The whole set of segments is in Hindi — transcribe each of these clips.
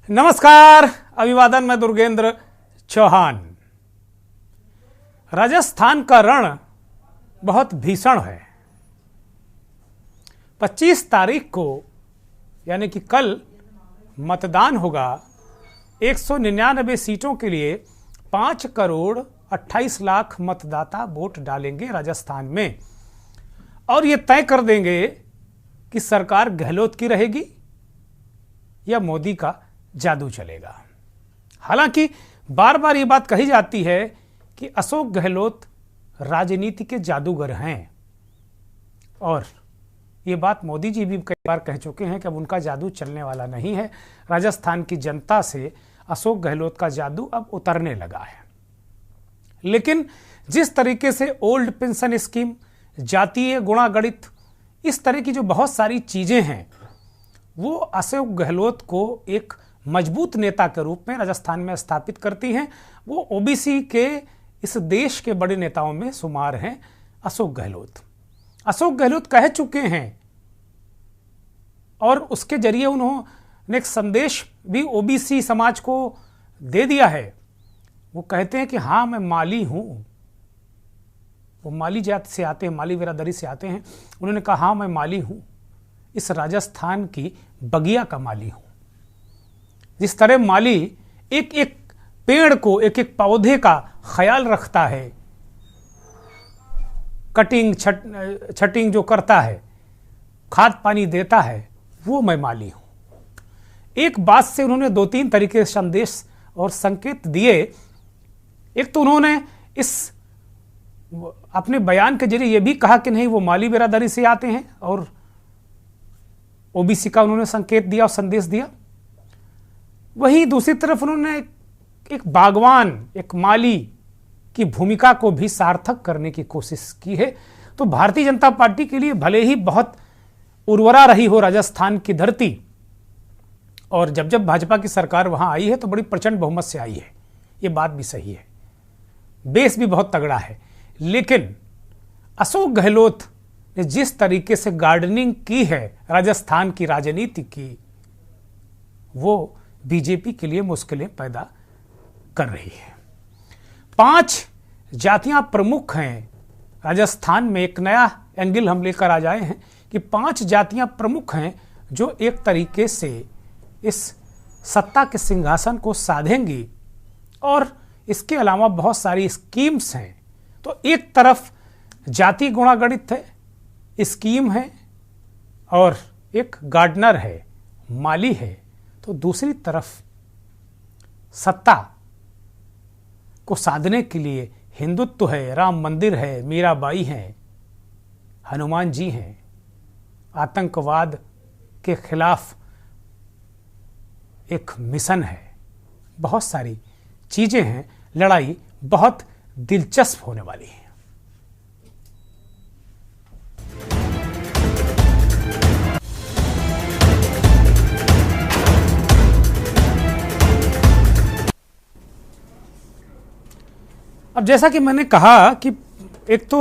नमस्कार, अभिवादन। मैं दुर्गेंद्र चौहान। राजस्थान का रण बहुत भीषण है। 25 तारीख को यानी कि कल मतदान होगा। 199 सीटों के लिए 5 करोड़ 28 लाख मतदाता वोट डालेंगे राजस्थान में, और ये तय कर देंगे कि सरकार गहलोत की रहेगी या मोदी का जादू चलेगा। हालांकि बार बार ये बात कही जाती है कि अशोक गहलोत राजनीति के जादूगर हैं, और ये बात मोदी जी भी कई बार कह चुके हैं कि अब उनका जादू चलने वाला नहीं है। राजस्थान की जनता से अशोक गहलोत का जादू अब उतरने लगा है। लेकिन जिस तरीके से ओल्ड पेंशन स्कीम, जातीय गुणागणित, इस तरह की जो बहुत सारी चीजें हैं, वो अशोक गहलोत को एक मजबूत नेता के रूप में राजस्थान में स्थापित करती हैं। वो ओबीसी के इस देश के बड़े नेताओं में शुमार हैं अशोक गहलोत। अशोक गहलोत कह चुके हैं, और उसके जरिए उन्होंने एक संदेश भी ओबीसी समाज को दे दिया है। वो कहते हैं कि हाँ, मैं माली हूं। वो माली जात से आते हैं, माली बिरादरी से आते हैं। उन्होंने कहा हाँ, मैं माली हूं, इस राजस्थान की बगिया का माली हूं। जिस तरह माली एक एक पेड़ को, एक एक पौधे का ख्याल रखता है, कटिंग छटिंग जो करता है, खाद पानी देता है, वो मैं माली हूं। एक बात से उन्होंने 2-3 तरीके से संदेश और संकेत दिए। एक तो उन्होंने इस अपने बयान के जरिए यह भी कहा कि नहीं, वो माली बिरादरी से आते हैं, और ओबीसी का उन्होंने संकेत दिया और संदेश दिया। वहीं दूसरी तरफ उन्होंने एक बागवान, एक माली की भूमिका को भी सार्थक करने की कोशिश की है। तो भारतीय जनता पार्टी के लिए भले ही बहुत उर्वरा रही हो राजस्थान की धरती, और जब जब भाजपा की सरकार वहां आई है तो बड़ी प्रचंड बहुमत से आई है, ये बात भी सही है, बेस भी बहुत तगड़ा है। लेकिन अशोक गहलोत ने जिस तरीके से गार्डनिंग की है राजस्थान की राजनीति की, वो बीजेपी के लिए मुश्किलें पैदा कर रही है। 5 जातियां प्रमुख हैं राजस्थान में। एक नया एंगल हम लेकर आ जाए हैं कि 5 जातियां प्रमुख हैं जो एक तरीके से इस सत्ता के सिंहासन को साधेंगी, और इसके अलावा बहुत सारी स्कीम्स हैं। तो एक तरफ जाति गुणागणित है, स्कीम है, और एक गार्डनर है, माली है। तो दूसरी तरफ सत्ता को साधने के लिए हिंदुत्व है, राम मंदिर है, मीराबाई हैं, हनुमान जी हैं, आतंकवाद के खिलाफ एक मिशन है, बहुत सारी चीजें हैं। लड़ाई बहुत दिलचस्प होने वाली है। अब जैसा कि मैंने कहा कि एक तो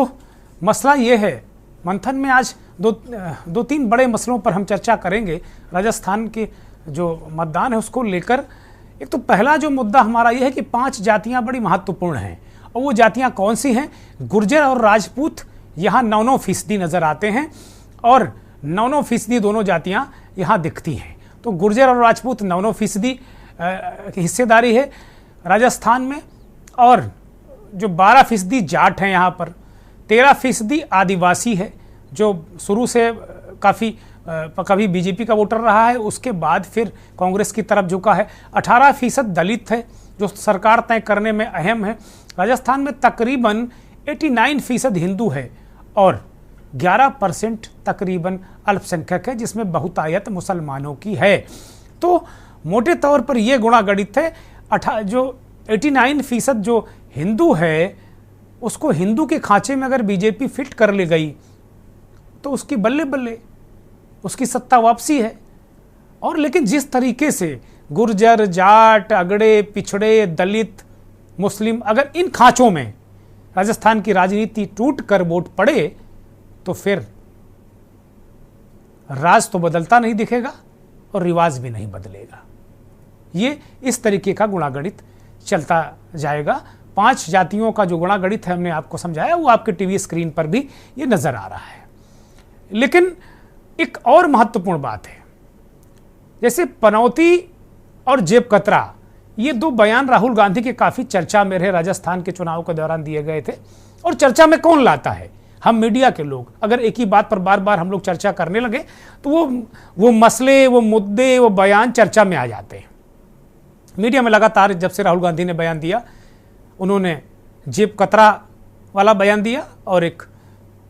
मसला ये है, मंथन में आज दो तीन बड़े मसलों पर हम चर्चा करेंगे। राजस्थान के जो मतदान है उसको लेकर एक तो पहला जो मुद्दा हमारा ये है कि 5 जातियां बड़ी महत्वपूर्ण हैं, और वो जातियां कौन सी हैं? गुर्जर और राजपूत यहाँ 9-9% नजर आते हैं, और 9-9% दोनों जातियां यहाँ दिखती हैं। तो गुर्जर और राजपूत 9-9% की हिस्सेदारी है राजस्थान में, और जो 12% जाट हैं यहाँ पर, 13% आदिवासी है जो शुरू से कभी बीजेपी का वोटर रहा है, उसके बाद फिर कांग्रेस की तरफ झुका है। 18% दलित है जो सरकार तय करने में अहम है। राजस्थान में तकरीबन 89% हिंदू है, और 11% तकरीबन अल्पसंख्यक है, जिसमें बहुतायत मुसलमानों की है। तो मोटे तौर पर यह गुणागणित है। जो 89% जो हिंदू है, उसको हिंदू के खांचे में अगर बीजेपी फिट कर ले गई तो उसकी बल्ले बल्ले, उसकी सत्ता वापसी है। और लेकिन जिस तरीके से गुर्जर, जाट, अगड़े, पिछड़े, दलित, मुस्लिम, अगर इन खांचों में राजस्थान की राजनीति टूट कर वोट पड़े तो फिर राज तो बदलता नहीं दिखेगा और रिवाज भी नहीं बदलेगा। ये इस तरीके का गुणागणित चलता जाएगा। 5 जातियों का जो गुणागणित है हमने आपको समझाया, वो आपके टीवी स्क्रीन पर भी ये नजर आ रहा है। लेकिन एक और महत्वपूर्ण बात है, जैसे पनौती और जेब कतरा, ये 2 बयान राहुल गांधी के काफी चर्चा में रहे, राजस्थान के चुनाव के दौरान दिए गए थे। और चर्चा में कौन लाता है? हम मीडिया के लोग। अगर एक ही बात पर बार बार हम लोग चर्चा करने लगे तो वो मसले, वो मुद्दे, वो बयान चर्चा में आ जाते हैं। मीडिया में लगातार जब से राहुल गांधी ने बयान दिया, उन्होंने जेब कतरा वाला बयान दिया और एक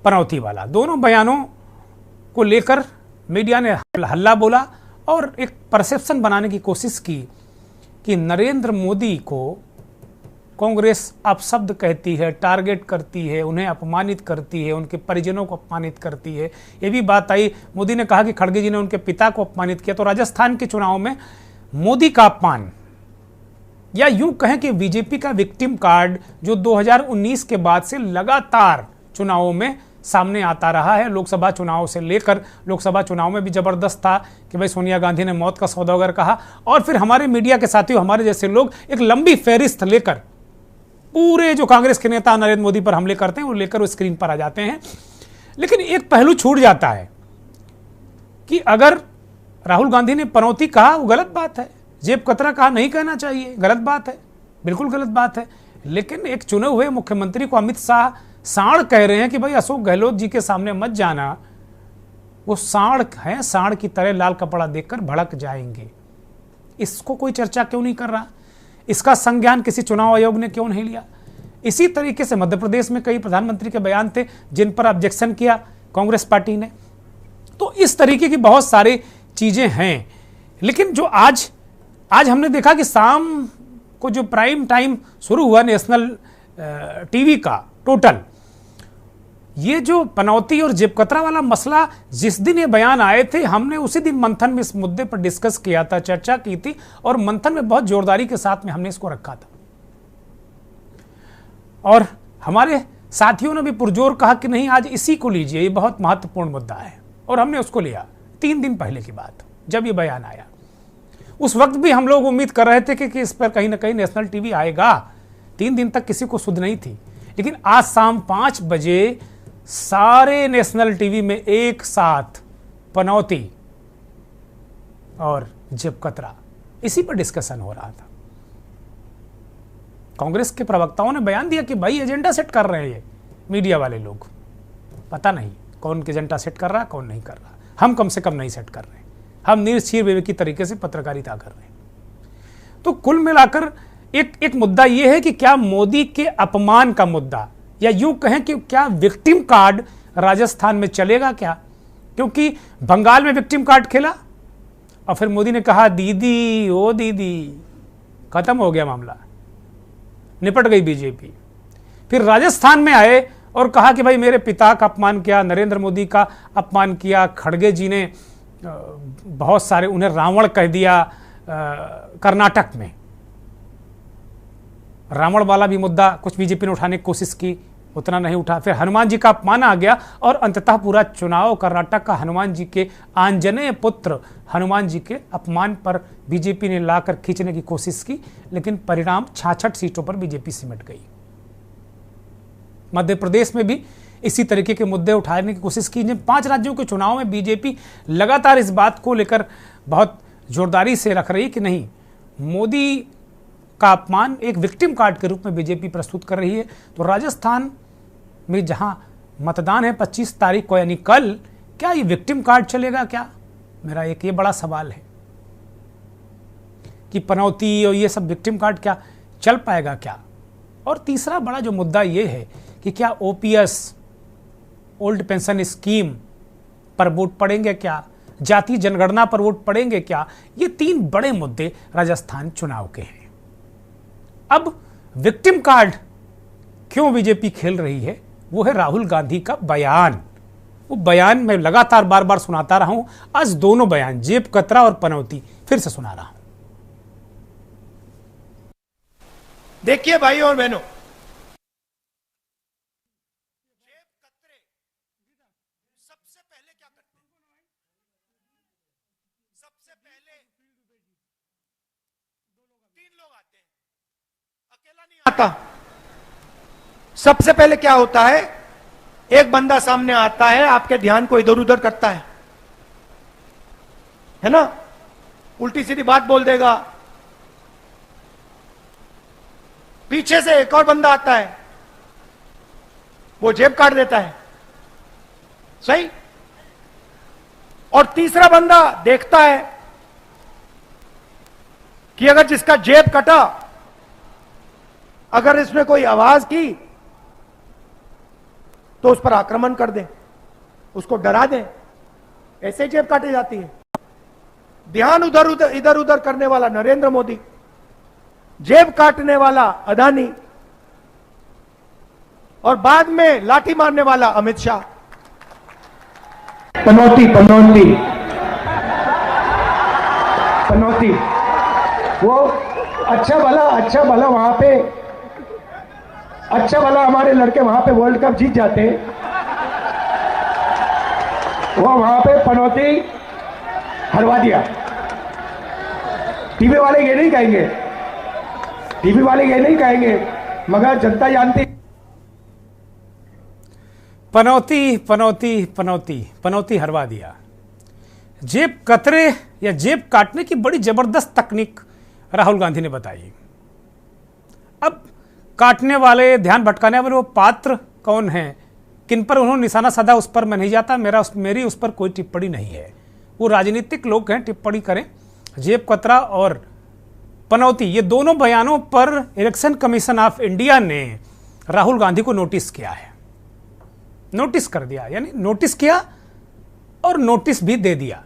पनौती वाला, दोनों बयानों को लेकर मीडिया ने हल्ला बोला और एक परसेप्शन बनाने की कोशिश की कि नरेंद्र मोदी को कांग्रेस अपशब्द कहती है, टारगेट करती है, उन्हें अपमानित करती है, उनके परिजनों को अपमानित करती है। ये भी बात आई, मोदी ने कहा कि खड़गे जी ने उनके पिता को अपमानित किया। तो राजस्थान के चुनाव में मोदी का अपमान, या यूं कहें कि बीजेपी का विक्टिम कार्ड, जो 2019 के बाद से लगातार चुनावों में सामने आता रहा है, लोकसभा चुनाव से लेकर लोकसभा चुनाव में भी जबरदस्त था कि भाई सोनिया गांधी ने मौत का सौदागर कहा, और फिर हमारे मीडिया के साथियों, हमारे जैसे लोग एक लंबी फेहरिस्त लेकर पूरे जो कांग्रेस के नेता नरेंद्र मोदी पर हमले करते हैं वो लेकर वो स्क्रीन पर आ जाते हैं। लेकिन एक पहलू छूट जाता है कि अगर राहुल गांधी ने पनौती कहा, वो गलत बात है। जेब कतरा कहा, नहीं कहना चाहिए, गलत बात है, बिल्कुल गलत बात है। लेकिन एक चुने हुए मुख्यमंत्री को अमित शाह सांड कह रहे हैं कि भाई अशोक गहलोत जी के सामने मत जाना, वो सांड हैं, सांड की तरह लाल कपड़ा देखकर भड़क जाएंगे। इसको कोई चर्चा क्यों नहीं कर रहा? इसका संज्ञान किसी चुनाव आयोग ने क्यों नहीं लिया? इसी तरीके से मध्य प्रदेश में कई प्रधानमंत्री के बयान थे जिन पर ऑब्जेक्शन किया कांग्रेस पार्टी ने। तो इस तरीके की बहुत सारी चीजें हैं। लेकिन जो आज हमने देखा कि शाम को जो प्राइम टाइम शुरू हुआ नेशनल टीवी का टोटल, ये जो पनौती और जेब कतरा वाला मसला, जिस दिन ये बयान आए थे, हमने उसी दिन मंथन में इस मुद्दे पर डिस्कस किया था, चर्चा की थी, और मंथन में बहुत जोरदारी के साथ में हमने इसको रखा था। और हमारे साथियों ने भी पुरजोर कहा कि नहीं, आज इसी को लीजिए, ये बहुत महत्वपूर्ण मुद्दा है, और हमने उसको लिया। 3 दिन पहले की बात, जब ये बयान आया, उस वक्त भी हम लोग उम्मीद कर रहे थे कि इस पर कहीं ना कहीं नेशनल टीवी आएगा। 3 दिन तक किसी को सुध नहीं थी, लेकिन आज शाम 5 बजे सारे नेशनल टीवी में एक साथ पनौती और जेब कतरा, इसी पर डिस्कशन हो रहा था। कांग्रेस के प्रवक्ताओं ने बयान दिया कि भाई एजेंडा सेट कर रहे हैं ये मीडिया वाले लोग। पता नहीं कौन एजेंडा सेट कर रहा, कौन नहीं कर रहा। हम कम से कम नहीं सेट कर रहे, हम निर्चीर विवेकी तरीके से पत्रकारिता कर रहे हैं। तो कुल मिलाकर एक मुद्दा यह है कि क्या मोदी के अपमान का मुद्दा, या यूं कहें कि क्या विक्टिम कार्ड राजस्थान में चलेगा क्या? क्योंकि बंगाल में विक्टिम कार्ड खेला और फिर मोदी ने कहा दीदी ओ दीदी, खत्म हो गया मामला, निपट गई बीजेपी। फिर राजस्थान में आए और कहा कि भाई मेरे पिता का अपमान किया, नरेंद्र मोदी का अपमान किया, खड़गे जी ने बहुत सारे, उन्हें रावण कह दिया। कर्नाटक में रावण वाला भी मुद्दा कुछ बीजेपी ने उठाने की कोशिश की, उतना नहीं उठा। फिर हनुमान जी का अपमान आ गया और अंततः पूरा चुनाव कर्नाटक का हनुमान जी के, आंजनेय पुत्र हनुमान जी के अपमान पर बीजेपी ने लाकर खींचने की कोशिश की, लेकिन परिणाम 66 सीटों पर बीजेपी सिमट गई। मध्य प्रदेश में भी इसी तरीके के मुद्दे उठाने की कोशिश की। जिन 5 राज्यों के चुनाव में बीजेपी लगातार इस बात को लेकर बहुत जोरदारी से रख रही कि नहीं, मोदी का अपमान एक विक्टिम कार्ड के रूप में बीजेपी प्रस्तुत कर रही है। तो राजस्थान में जहां मतदान है 25 तारीख को, यानी कल, क्या ये विक्टिम कार्ड चलेगा क्या? मेरा एक ये बड़ा सवाल है कि पनौती और ये सब विक्टिम कार्ड क्या चल पाएगा क्या? और तीसरा बड़ा जो मुद्दा ये है कि क्या ओपीएस, ओल्ड पेंशन स्कीम पर वोट पड़ेंगे क्या? जाति जनगणना पर वोट पड़ेंगे क्या? ये 3 बड़े मुद्दे राजस्थान चुनाव के हैं। अब विक्टिम कार्ड क्यों बीजेपी खेल रही है, वो है राहुल गांधी का बयान। वो बयान मैं लगातार बार बार सुनाता रहा हूं, आज दोनों बयान, जेब कतरा और पनौती, फिर से सुना रहा हूं। देखिए भाई और बहनों, जेब कतरे सबसे पहले क्या करते हैं? सबसे पहले लोग आते हैं, अकेला नहीं आता। सबसे पहले क्या होता है, एक बंदा सामने आता है, आपके ध्यान को इधर उधर करता है ना, उल्टी सीधी बात बोल देगा। पीछे से एक और बंदा आता है, वो जेब काट देता है, सही। और तीसरा बंदा देखता है कि अगर जिसका जेब कटा, अगर इसने कोई आवाज की तो उस पर आक्रमण कर दे, उसको डरा दे। ऐसे जेब काटी जाती है। ध्यान इधर उधर करने वाला नरेंद्र मोदी, जेब काटने वाला अदानी, और बाद में लाठी मारने वाला अमित शाह। पनौती पनौती पनौती, वो अच्छा भला वहां पे, अच्छा भला हमारे लड़के वहां पे वर्ल्ड कप जीत जाते, वो वहां पे पनौती हरवा दिया। टीवी वाले ये नहीं कहेंगे, टीवी वाले ये नहीं कहेंगे, मगर जनता जानती। पनौती पनौती पनौती पनौती हरवा दिया। जेब कतरे या जेब काटने की बड़ी जबरदस्त तकनीक राहुल गांधी ने बताई। अब काटने वाले, ध्यान भटकाने वाले वो पात्र कौन हैं, किन पर उन्होंने निशाना साधा, उस पर मैं नहीं जाता, मेरी उस पर कोई टिप्पणी नहीं है। वो राजनीतिक लोग हैं, टिप्पणी करें। जेब कतरा और पनौती, ये दोनों बयानों पर इलेक्शन कमीशन ऑफ इंडिया ने राहुल गांधी को नोटिस किया है, नोटिस कर दिया, यानी नोटिस किया और नोटिस भी दे दिया।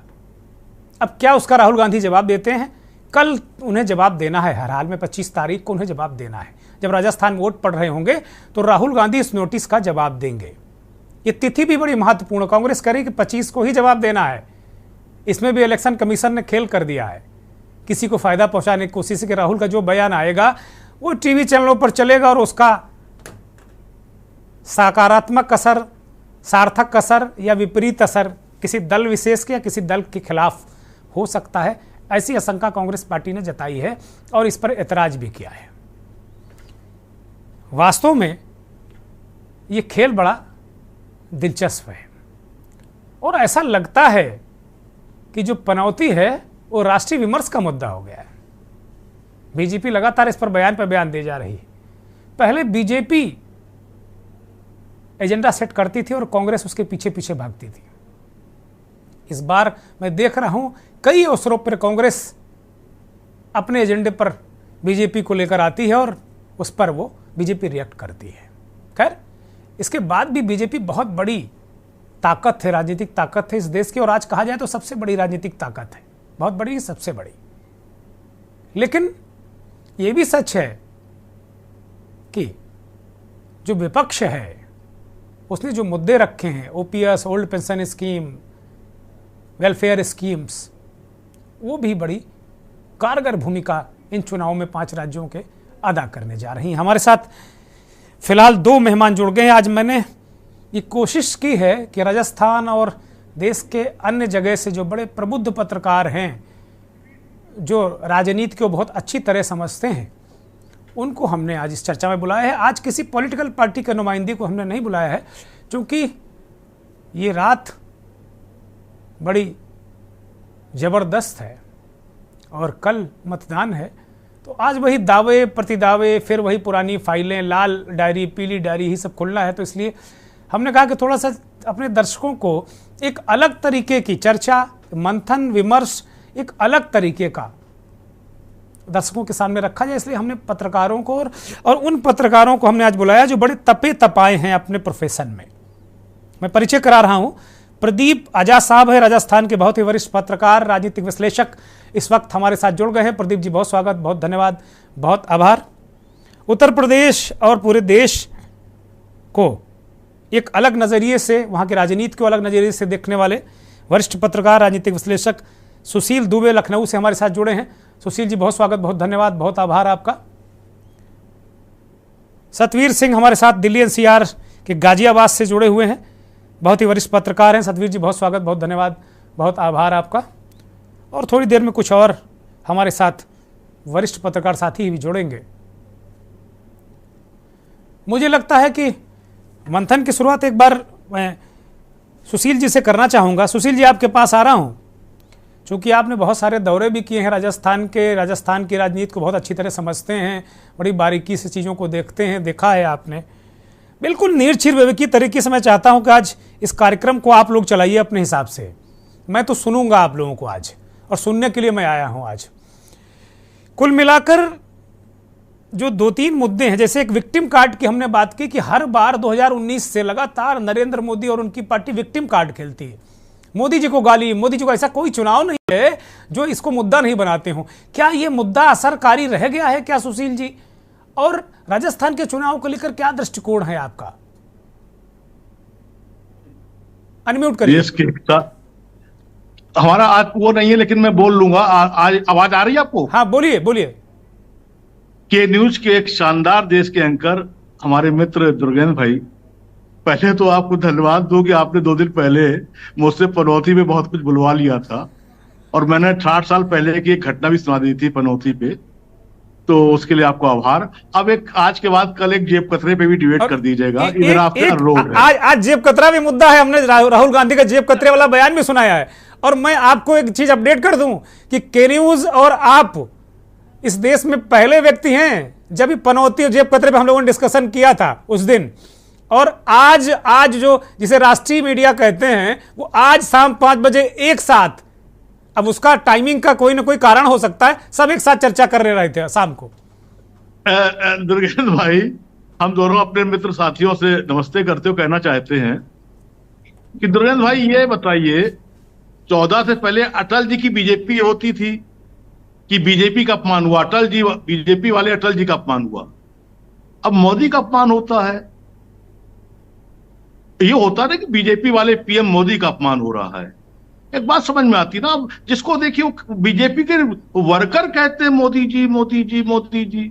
अब क्या उसका राहुल गांधी जवाब देते हैं? कल उन्हें जवाब देना है, हर हाल में 25 तारीख को उन्हें जवाब देना है। जब राजस्थान वोट पड़ रहे होंगे तो राहुल गांधी इस नोटिस का जवाब देंगे। ये तिथि भी बड़ी महत्वपूर्ण, कांग्रेस कह रही कि 25 को ही जवाब देना है। इसमें भी इलेक्शन कमीशन ने खेल कर दिया है, किसी को फायदा पहुंचाने की कोशिश कि राहुल का जो बयान आएगा वो टीवी चैनलों पर चलेगा और उसका सकारात्मक असर, सार्थक असर या विपरीत असर किसी दल विशेष के या किसी दल के खिलाफ हो सकता है। ऐसी आशंका कांग्रेस पार्टी ने जताई है और इस पर ऐतराज भी किया है। वास्तव में ये खेल बड़ा दिलचस्प है और ऐसा लगता है कि जो पनौती है वो राष्ट्रीय विमर्श का मुद्दा हो गया है। बीजेपी लगातार इस पर बयान दे जा रही है। पहले बीजेपी एजेंडा सेट करती थी और कांग्रेस उसके पीछे पीछे भागती थी। इस बार मैं देख रहा हूं कई अवसरों पर कांग्रेस अपने एजेंडे पर बीजेपी को लेकर आती है और उस पर वो बीजेपी रिएक्ट करती है। खैर, इसके बाद भी बीजेपी बहुत बड़ी ताकत है, राजनीतिक ताकत है इस देश की, और आज कहा जाए तो सबसे बड़ी राजनीतिक ताकत है, बहुत बड़ी, सबसे बड़ी। लेकिन यह भी सच है कि जो विपक्ष है उसने जो मुद्दे रखे हैं, OPS, old pension scheme, welfare schemes, वो भी बड़ी कारगर भूमिका इन चुनावों में 5 राज्यों के अदा करने जा रही हैं। हमारे साथ फिलहाल 2 मेहमान जुड़ गए हैं। आज मैंने ये कोशिश की है कि राजस्थान और देश के अन्य जगह से जो बड़े प्रबुद्ध पत्रकार हैं, जो राजनीति को बहुत अच्छी तरह समझते हैं, उनको हमने आज इस चर्चा में बुलाया है। आज किसी पॉलिटिकल पार्टी के नुमाइंदे को हमने नहीं बुलाया है, क्योंकि ये रात बड़ी ज़बरदस्त है और कल मतदान है। तो आज वही दावे प्रतिदावे, फिर वही पुरानी फाइलें, लाल डायरी, पीली डायरी, ही सब खुलना है। तो इसलिए हमने कहा कि थोड़ा सा अपने दर्शकों को एक अलग तरीके की चर्चा, मंथन, विमर्श, एक अलग तरीके का दर्शकों के सामने रखा जाए। इसलिए हमने पत्रकारों को और उन पत्रकारों को हमने आज बुलाया जो बड़े तपे तपाए हैं अपने प्रोफेशन में। मैं परिचय करा रहा हूं, प्रदीप आजाद साहब है, राजस्थान के बहुत ही वरिष्ठ पत्रकार, राजनीतिक विश्लेषक, इस वक्त हमारे साथ जुड़ गए हैं। प्रदीप जी, बहुत स्वागत, बहुत धन्यवाद, बहुत आभार। उत्तर प्रदेश और पूरे देश को एक अलग नज़रिए से, वहाँ की राजनीति को अलग नज़रिए से देखने वाले वरिष्ठ पत्रकार, राजनीतिक विश्लेषक सुशील दुबे लखनऊ से हमारे साथ जुड़े हैं। सुशील जी, बहुत स्वागत, बहुत धन्यवाद, बहुत आभार आपका। सतवीर सिंह हमारे साथ दिल्ली एनसीआर के गाजियाबाद से जुड़े हुए हैं, बहुत ही वरिष्ठ पत्रकार हैं। सतवीर जी, बहुत स्वागत, बहुत धन्यवाद, बहुत आभार आपका। और थोड़ी देर में कुछ और हमारे साथ वरिष्ठ पत्रकार साथी भी जोड़ेंगे। मुझे लगता है कि मंथन की शुरुआत एक बार मैं सुशील जी से करना चाहूँगा। सुशील जी, आपके पास आ रहा हूँ, चूँकि आपने बहुत सारे दौरे भी किए हैं राजस्थान की राजनीति को बहुत अच्छी तरह समझते हैं, बड़ी बारीकी से चीज़ों को देखते हैं, देखा है आपने। बिल्कुल निर्छिर विवेकी तरीके से मैं चाहता हूँ कि आज इस कार्यक्रम को आप लोग चलाइए अपने हिसाब से। मैं तो सुनूंगा आप लोगों को आज, और सुनने के लिए मैं आया हूँ आज। कुल मिलाकर जो 2-3 मुद्दे हैं, जैसे एक विक्टिम कार्ड की हमने बात की कि हर बार 2019 से लगातार नरेंद्र मोदी और उनकी पार्टी विक्टिम कार्ड खेलती है। मोदी जी को गाली, मोदी जी को, ऐसा कोई चुनाव नहीं है जो इसको मुद्दा नहीं बनाते हो। क्या ये मुद्दा असरकारी रह गया है क्या सुशील जी? और राजस्थान के चुनाव को लेकर क्या दृष्टिकोण है आपका? अनम्यूट करिए। हमारा आज वो नहीं है, लेकिन मैं बोल लूंगा। आज आवाज आ रही है आपको? हाँ, बोलिए बोलिए। के न्यूज के एक शानदार देश के एंकर हमारे मित्र दुर्गेंद्र भाई, पहले तो आपको धन्यवाद दूं कि आपने 2 दिन पहले मुझसे पनौती में बहुत कुछ बुलवा लिया था, और मैंने 60 साल पहले की एक घटना भी सुना दी थी पनौती पे, तो उसके लिए आपको आभार। अब एक आज के बाद कल एक जेब कतरे पे भी डिबेट कर दीजिएगा। इधर आपका रोड है। आज जेब कतरा भी मुद्दा है। हमने राहुल गांधी का जेब कतरे वाला बयान भी सुनाया है। और मैं आपको एक चीज अपडेट कर दूं कि के न्यूज और आप इस देश में पहले व्यक्ति हैं जब पनौती और जेब कतरे पे हम लोगों ने डिस्कशन किया था उस दिन, और आज जो जिसे राष्ट्रीय मीडिया कहते हैं वो आज शाम 5 बजे एक साथ, अब उसका टाइमिंग का कोई ना कोई कारण हो सकता है, सब एक साथ चर्चा कर रहे थे शाम को। दुर्गेंद्र भाई, हम दोनों अपने मित्र साथियों से नमस्ते करते हुए कहना चाहते हैं कि दुर्गेंद्र भाई ये बताइए, 14 से पहले अटल जी की बीजेपी होती थी कि बीजेपी का अपमान हुआ, अटल जी, बीजेपी वाले अटल जी का अपमान हुआ। अब मोदी का अपमान होता है। ये होता है कि बीजेपी वाले पीएम मोदी का अपमान हो रहा है। एक बात समझ में आती ना, जिसको देखिए बीजेपी के वर्कर कहते हैं मोदी जी मोदी जी मोदी जी।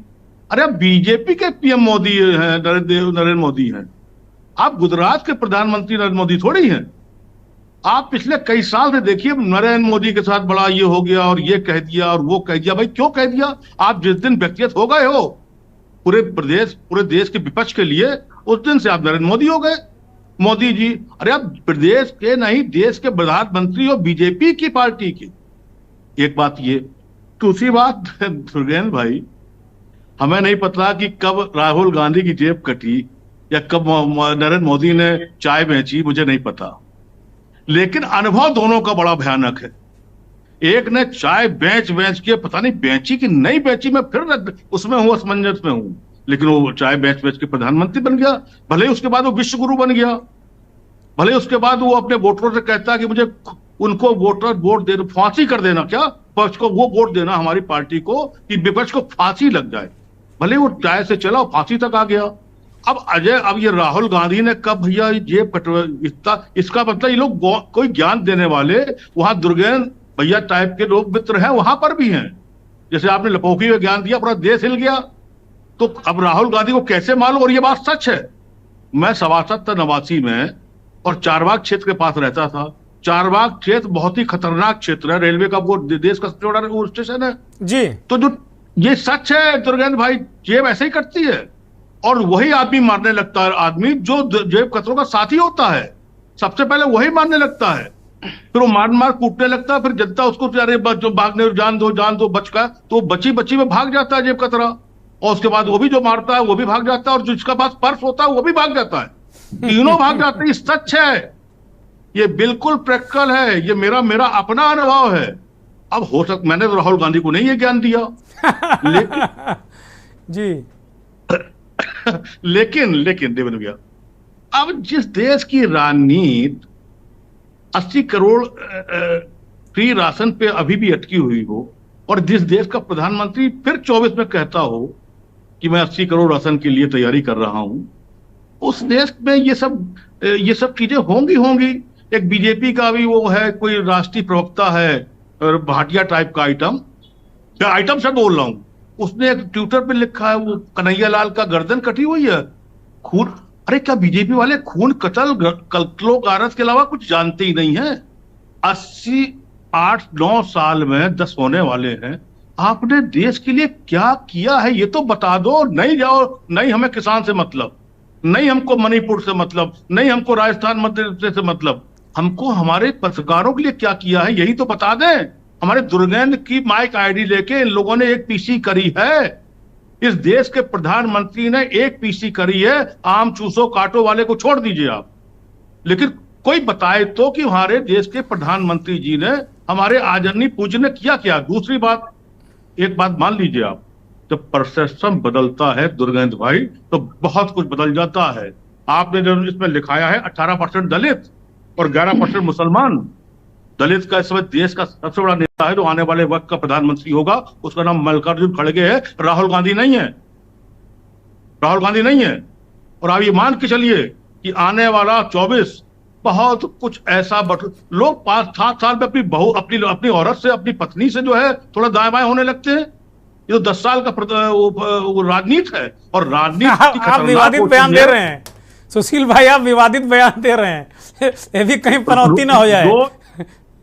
अरे अब बीजेपी के पीएम मोदी हैं, नरेंद्र मोदी हैं। आप गुजरात के प्रधानमंत्री नरेंद्र मोदी थोड़ी हैं। आप पिछले कई साल से देखिए, नरेंद्र मोदी के साथ बड़ा ये हो गया और ये कह दिया और वो कह दिया। भाई क्यों कह दिया? आप जिस दिन व्यक्तिगत हो गए हो पूरे देश के विपक्ष के लिए, उस दिन से आप नरेंद्र मोदी हो गए। मोदी जी, अरे आप प्रदेश के नहीं, देश के प्रधानमंत्री और बीजेपी की पार्टी की। एक बात ये। दूसरी बात दुर्गेंद्र भाई, हमें नहीं पता कि कब राहुल गांधी की जेब कटी या कब नरेंद्र मोदी ने चाय बेची, मुझे नहीं पता, लेकिन अनुभव दोनों का बड़ा भयानक है। एक ने चाय बेच के, पता नहीं बेची कि नहीं बेची, मैं फिर उसमें हूं, असमंजस में हूं, लेकिन वो चाय बेच के प्रधानमंत्री बन गया। भले ही उसके बाद वो विश्व गुरु बन गया, भले उसके बाद वो अपने वोटरों से कहता है कि मुझे उनको वोट दे, फांसी कर देना, क्या पक्ष को वो वोट देना हमारी पार्टी को कि विपक्ष को फांसी लग जाए। भले वो चाय से चला, फांसी तक आ गया। अब ये राहुल गांधी ने कब भैया जेब कटवा, इसका मतलब ये लोग कोई ज्ञान देने वाले वहां दुर्गेंद्र भैया टाइप के लोग मित्र हैं, वहां पर भी हैं। जैसे आपने लपोकी में ज्ञान दिया, पूरा देश हिल गया, तो अब राहुल गांधी को कैसे मालूम? और ये बात सच है। मैं 87 में और चारबाग क्षेत्र के पास रहता था। चारबाग क्षेत्र बहुत ही खतरनाक क्षेत्र है, रेलवे का वो देश का सबसे बड़ा स्टेशन है जी। तो जो ये सच है दुर्गेंद्र भाई, जेब ऐसे ही कटती है और वही आदमी मारने लगता है। आदमी जो जेब कतरों का साथी होता है, सबसे पहले वही मारने लगता है, फिर वो मार कूटने लगता है, फिर जनता उसको अरे जो भागने, जान दो बच का, तो बची में भाग जाता है जेब कतरा, और उसके बाद वो भी जो मारता है वो भी भाग जाता है, और जिसका पास पर्स होता है वो भी भाग जाता है। तीनों भाग जाते हैं। सच है, ये बिल्कुल प्रैक्टिकल है, ये मेरा अपना अनुभव है। अब हो सकता, मैंने तो राहुल गांधी को नहीं ये ज्ञान दिया लेकिन जी लेकिन देवेंद्र भैया, अब जिस देश की राजनीति 80 करोड़ फ्री राशन पे अभी भी अटकी हुई हो, और जिस देश का प्रधानमंत्री फिर 24 में कहता हो कि मैं 80 करोड़ राशन के लिए तैयारी कर रहा हूं, उस देश में ये सब चीजें होंगी। एक बीजेपी का भी वो है, कोई राष्ट्रीय प्रवक्ता है, भाटिया टाइप का आइटम से बोल रहा हूं, उसने एक ट्विटर पे लिखा है, वो कन्हैया लाल का गर्दन कटी हुई है, खून। अरे क्या बीजेपी वाले खून कत्लो गारत के अलावा कुछ जानते ही नहीं है? 8-9 साल में 10 होने वाले हैं, आपने देश के लिए क्या किया है ये तो बता दो। नहीं जाओ, नहीं हमें किसान से मतलब, नहीं हमको मणिपुर से मतलब, नहीं हमको राजस्थान मध्य प्रदेश से मतलब, हमको हमारे पत्रकारों के लिए क्या किया है यही तो बता दें। हमारे दुर्गेंद्र की माइक आईडी लेके इन लोगों ने एक पीसी करी है। इस देश के प्रधानमंत्री ने एक पीसी करी है। आम चूसो काटो वाले को छोड़ दीजिए आप, लेकिन कोई बताए तो कि हमारे देश के प्रधानमंत्री जी ने, हमारे आदरणीय पूज्य ने किया क्या। दूसरी बात, एक बात मान लीजिए आप, जब परसेप्शन बदलता है दुर्गेंद्र भाई तो बहुत कुछ बदल जाता है। आपने जो इसमें लिखाया है 18% दलित और 11% मुसलमान। दलित का इस समय देश का सबसे बड़ा नेता है जो आने वाले वक्त का प्रधानमंत्री होगा, उसका नाम मल्लिकार्जुन खड़गे है, राहुल गांधी नहीं है। राहुल गांधी नहीं है। और आप ये मान के चलिए कि आने वाला 24 बहुत कुछ ऐसा लोग 5-7 साल में अपनी बहू, अपनी औरत से, अपनी पत्नी से जो है थोड़ा दाएं बाएं होने लगते हैं। ये तो 10 साल का राजनीति है। और राजनीति आप विवादित बयान दे रहे हैं सुशील भाई, आप विवादित बयान दे रहे हैं, ये भी कहीं पनौती ना हो जाए।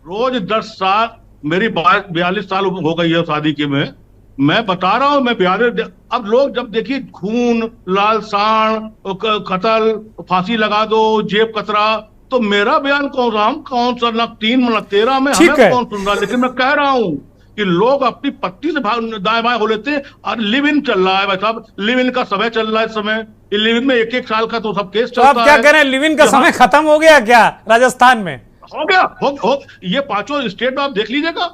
रोज 10 साल, मेरी 42 साल हो गई है शादी के में, मैं बता रहा हूं, मैं 42। अब लोग जब देखिए खून, लाल सांड, कत्ल, फांसी लगा दो, जेब कतरा, तो मेरा बयान कौन सा न 3 न 13 में हमें कौन सुन रहा। लेकिन मैं कह रहा हूं कि लोग अपनी पत्नी से दाएं बाएं हो लेते हैं। और लिव इन चल रहा है भाई साहब, लिव इन का समय चल रहा है इस समय। लिव इन में 1-1 साल का तो सब केस चलता है। तो आप क्या कह रहे हैं, लिव इन का समय खत्म हो गया क्या राजस्थान में? हो गया, ये 5 स्टेट में आप देख लीजिएगा,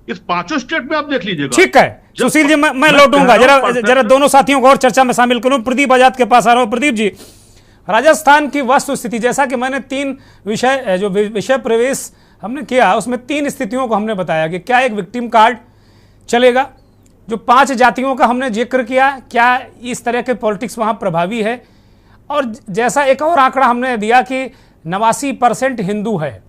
इस 5 स्टेट में आप देख लीजिएगा। ठीक है सुशील जी, मैं लौटूंगा, जरा दोनों साथियों को और चर्चा में शामिल करूं। प्रदीप आजाद के पास आ रहा हूं। प्रदीप जी, राजस्थान की वस्तु स्थिति, जैसा कि मैंने 3 विषय प्रवेश हमने किया, उसमें 3 स्थितियों को हमने बताया कि क्या एक विक्टिम कार्ड चलेगा, जो 5 जातियों का हमने जिक्र किया, क्या इस तरह के पॉलिटिक्स वहां प्रभावी है, और जैसा एक और आंकड़ा हमने दिया कि 89% हिंदू है।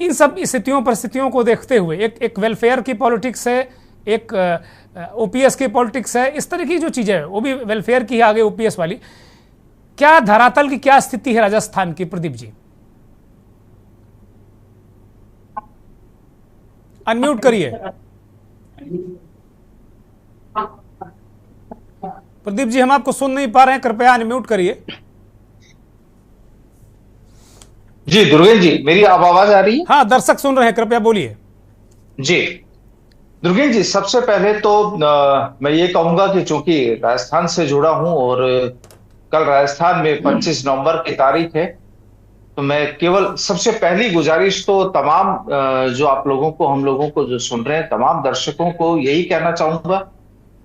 इन सब स्थितियों परिस्थितियों को देखते हुए एक वेलफेयर की पॉलिटिक्स है, एक ओपीएस की पॉलिटिक्स है, इस तरह की जो चीजें है वो भी वेलफेयर की है आगे ओपीएस वाली। क्या धरातल की क्या स्थिति है राजस्थान की? प्रदीप जी अनम्यूट करिए। प्रदीप जी, हम आपको सुन नहीं पा रहे हैं, कृपया अनम्यूट करिए। जी दुर्गेश जी, मेरी आवाज आ रही है? हाँ, दर्शक सुन रहे हैं, कृपया बोलिए। जी दुर्गेश जी, सबसे पहले तो मैं ये कहूंगा कि चूंकि राजस्थान से जुड़ा हूं और कल राजस्थान में 25 नवंबर की तारीख है, तो मैं केवल सबसे पहली गुजारिश तो तमाम जो आप लोगों को, हम लोगों को जो सुन रहे हैं, तमाम दर्शकों को यही कहना चाहूंगा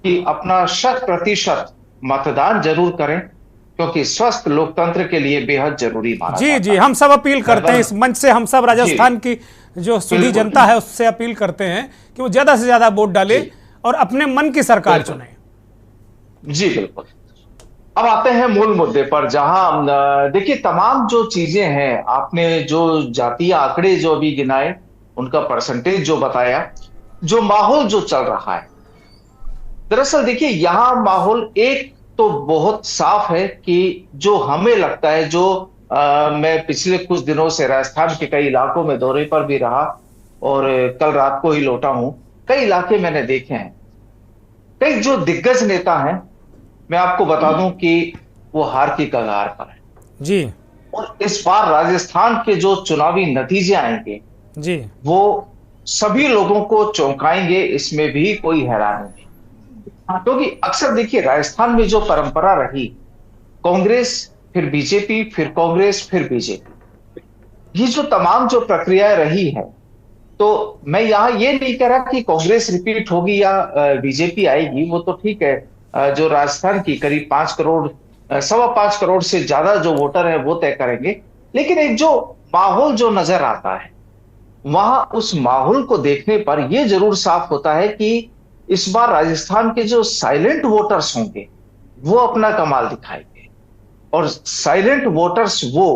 कि अपना 100% मतदान जरूर करें, क्योंकि स्वस्थ लोकतंत्र के लिए बेहद जरूरी माना जाता है। जी, हम सब अपील करते हैं इस मंच से, हम सब राजस्थान की जो सुधी जनता है उससे अपील करते हैं कि वो ज्यादा से ज्यादा वोट डाले और अपने मन की सरकार चुने। जी बिल्कुल। अब आते हैं मूल मुद्दे पर, जहां देखिए तमाम जो चीजें हैं, आपने जो जातीय आंकड़े जो अभी गिनाए, उनका परसेंटेज जो बताया, जो माहौल जो चल रहा है, दरअसल देखिए यहां माहौल एक तो बहुत साफ है कि जो हमें लगता है, जो मैं पिछले कुछ दिनों से राजस्थान के कई इलाकों में दौरे पर भी रहा और कल रात को ही लौटा हूं, कई इलाके मैंने देखे हैं, कई जो दिग्गज नेता हैं, मैं आपको बता दूं कि वो हार की कगार पर है जी। और इस बार राजस्थान के जो चुनावी नतीजे आएंगे जी, वो सभी लोगों को चौंकाएंगे, इसमें भी कोई हैरानी नहीं। क्योंकि अक्सर देखिए राजस्थान में जो परंपरा रही, कांग्रेस फिर बीजेपी, फिर कांग्रेस फिर बीजेपी, ये जो तमाम जो प्रक्रियाएं रही है, तो मैं यहां ये नहीं कह रहा कि कांग्रेस रिपीट होगी या बीजेपी आएगी, वो तो ठीक है, जो राजस्थान की करीब 5 करोड़ 5.25 करोड़ से ज्यादा जो वोटर है वो तय करेंगे। लेकिन एक जो माहौल जो नजर आता है, वहां उस माहौल को देखने पर यह जरूर साफ होता है कि इस बार राजस्थान के जो साइलेंट वोटर्स होंगे वो अपना कमाल दिखाएंगे। और साइलेंट वोटर्स वो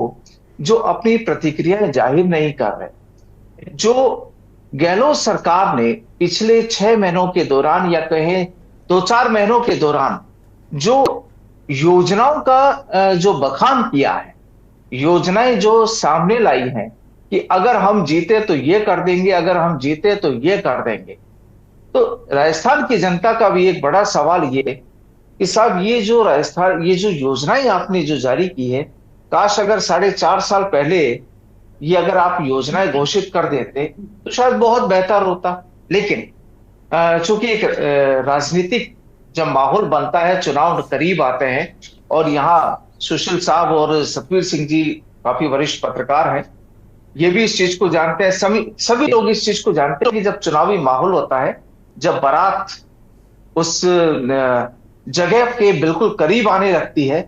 जो अपनी प्रतिक्रिया जाहिर नहीं कर रहे, जो गहलोत सरकार ने पिछले 6 महीनों के दौरान या कहें 2-4 महीनों के दौरान जो योजनाओं का जो बखान किया है, योजनाएं जो सामने लाई हैं कि अगर हम जीते तो ये कर देंगे, अगर हम जीते तो ये कर देंगे, तो राजस्थान की जनता का भी एक बड़ा सवाल ये कि साहब ये जो राजस्थान, ये जो योजनाएं आपने जो जारी की है, काश अगर 4.5 साल पहले ये अगर आप योजनाएं घोषित कर देते तो शायद बहुत बेहतर होता। लेकिन चूंकि एक राजनीतिक जब माहौल बनता है, चुनाव करीब आते हैं, और यहाँ सुशील साहब और सतवीर सिंह जी काफी वरिष्ठ पत्रकार हैं, ये भी इस चीज को जानते हैं, सभी लोग इस चीज को जानते हैं कि जब चुनावी माहौल होता है, जब बारात उस जगह के बिल्कुल करीब आने लगती है,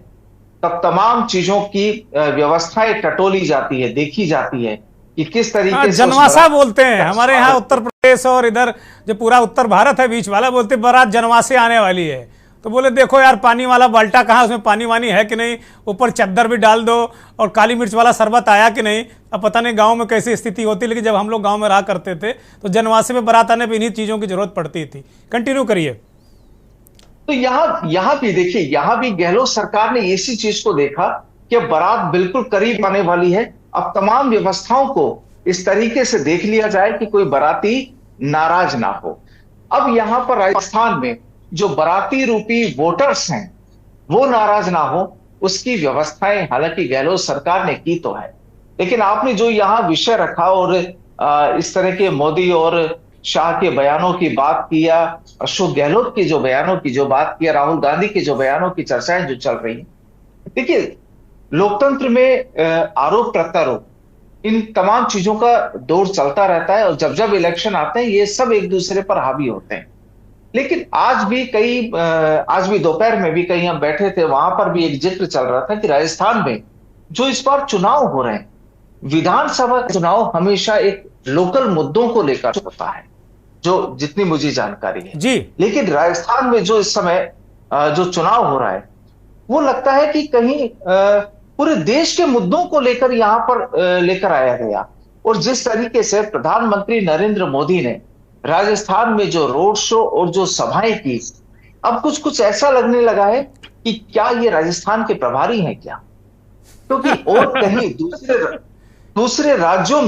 तब तमाम चीजों की व्यवस्थाएं टटोली जाती है, देखी जाती है कि किस तरीके से जनवासा बोलते हैं हमारे यहाँ उत्तर प्रदेश, और इधर जो पूरा उत्तर भारत है बीच वाला, बोलते बारात जनवासे आने वाली है। तो बोले देखो यार, पानी वाला बाल्टा कहाँ, उसमें पानी वानी है कि नहीं, ऊपर चद्दर भी डाल दो, और काली मिर्च वाला शरबत आया कि नहीं। अब पता नहीं गांव में कैसी स्थिति होती, लेकिन जब हम लोग गांव में रहा करते थे तो जनवासे में बारात आने पर इन्हीं चीज़ों की जरूरत पड़ती थी। कंटिन्यू करिए। तो यहां भी देखिए, यहां भी गहलोत सरकार ने इसी चीज को देखा कि बारात बिल्कुल करीब आने वाली है, अब तमाम व्यवस्थाओं को इस तरीके से देख लिया जाए कि कोई बाराती नाराज ना हो। अब यहां पर राजस्थान में जो बाराती रूपी वोटर्स हैं वो नाराज ना हो, उसकी व्यवस्थाएं हालांकि गहलोत सरकार ने की तो है, लेकिन आपने जो यहां विषय रखा और इस तरह के मोदी और शाह के बयानों की बात किया, अशोक गहलोत के जो बयानों की जो बात किया, राहुल गांधी के जो बयानों की चर्चाएं जो चल रही हैं, देखिए लोकतंत्र में आरोप प्रत्यारोप इन तमाम चीजों का दौर चलता रहता है, और जब जब इलेक्शन आते हैं ये सब एक दूसरे पर हावी होते हैं। लेकिन आज भी दोपहर में भी कहीं हम बैठे थे, वहां पर भी एक जिक्र चल रहा था कि राजस्थान में जो इस बार चुनाव हो रहे हैं, विधानसभा चुनाव हमेशा एक लोकल मुद्दों को लेकर होता है, जो जितनी मुझे जानकारी है जी। लेकिन राजस्थान में जो इस समय जो चुनाव हो रहा है, वो लगता है कि कहीं पूरे देश के मुद्दों को लेकर यहां पर लेकर आया गया। और जिस तरीके से प्रधानमंत्री नरेंद्र मोदी ने राजस्थान में जो रोड शो और जो सभाएं की, अब कुछ ऐसा लगने लगा है कि क्या ये राजस्थान के प्रभारी हैं क्या, क्योंकि और कहीं दूसरे राज्यों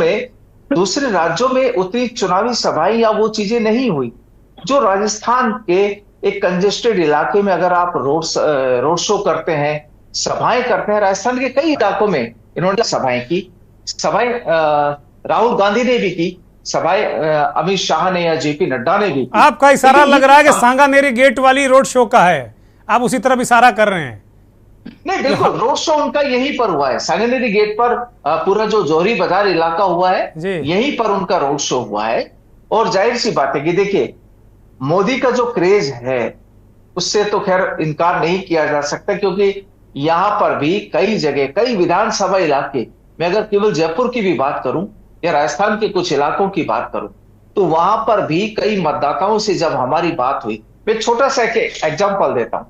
में उतनी चुनावी सभाएं या वो चीजें नहीं हुई जो राजस्थान के एक कंजेस्टेड इलाके में अगर आप रोड शो करते हैं, सभाएं करते हैं। राजस्थान के कई इलाकों में इन्होंने सभाएं राहुल गांधी ने भी की, सभाएं अमित शाह ने या जेपी नड्डा ने भी की। आपका इशारा लग रहा है कि सांगानेरी गेट वाली रोड शो का है, आप उसी तरफ इशारा कर रहे हैं। नहीं, बिल्कुल रोड शो उनका यहीं पर हुआ है, सांगानेरी गेट पर पूरा जो जौहरी बाजार इलाका हुआ है यहीं पर उनका रोड शो हुआ है। और जाहिर सी बात है कि देखिए मोदी का जो क्रेज है उससे तो खैर इनकार नहीं किया जा सकता, क्योंकि यहां पर भी कई जगह, कई विधानसभा इलाके, मैं अगर केवल जयपुर की भी बात करूं या राजस्थान के कुछ इलाकों की बात करूं, तो वहां पर भी कई मतदाताओं से जब हमारी बात हुई, मैं छोटा सा एक एग्जांपल देता हूं।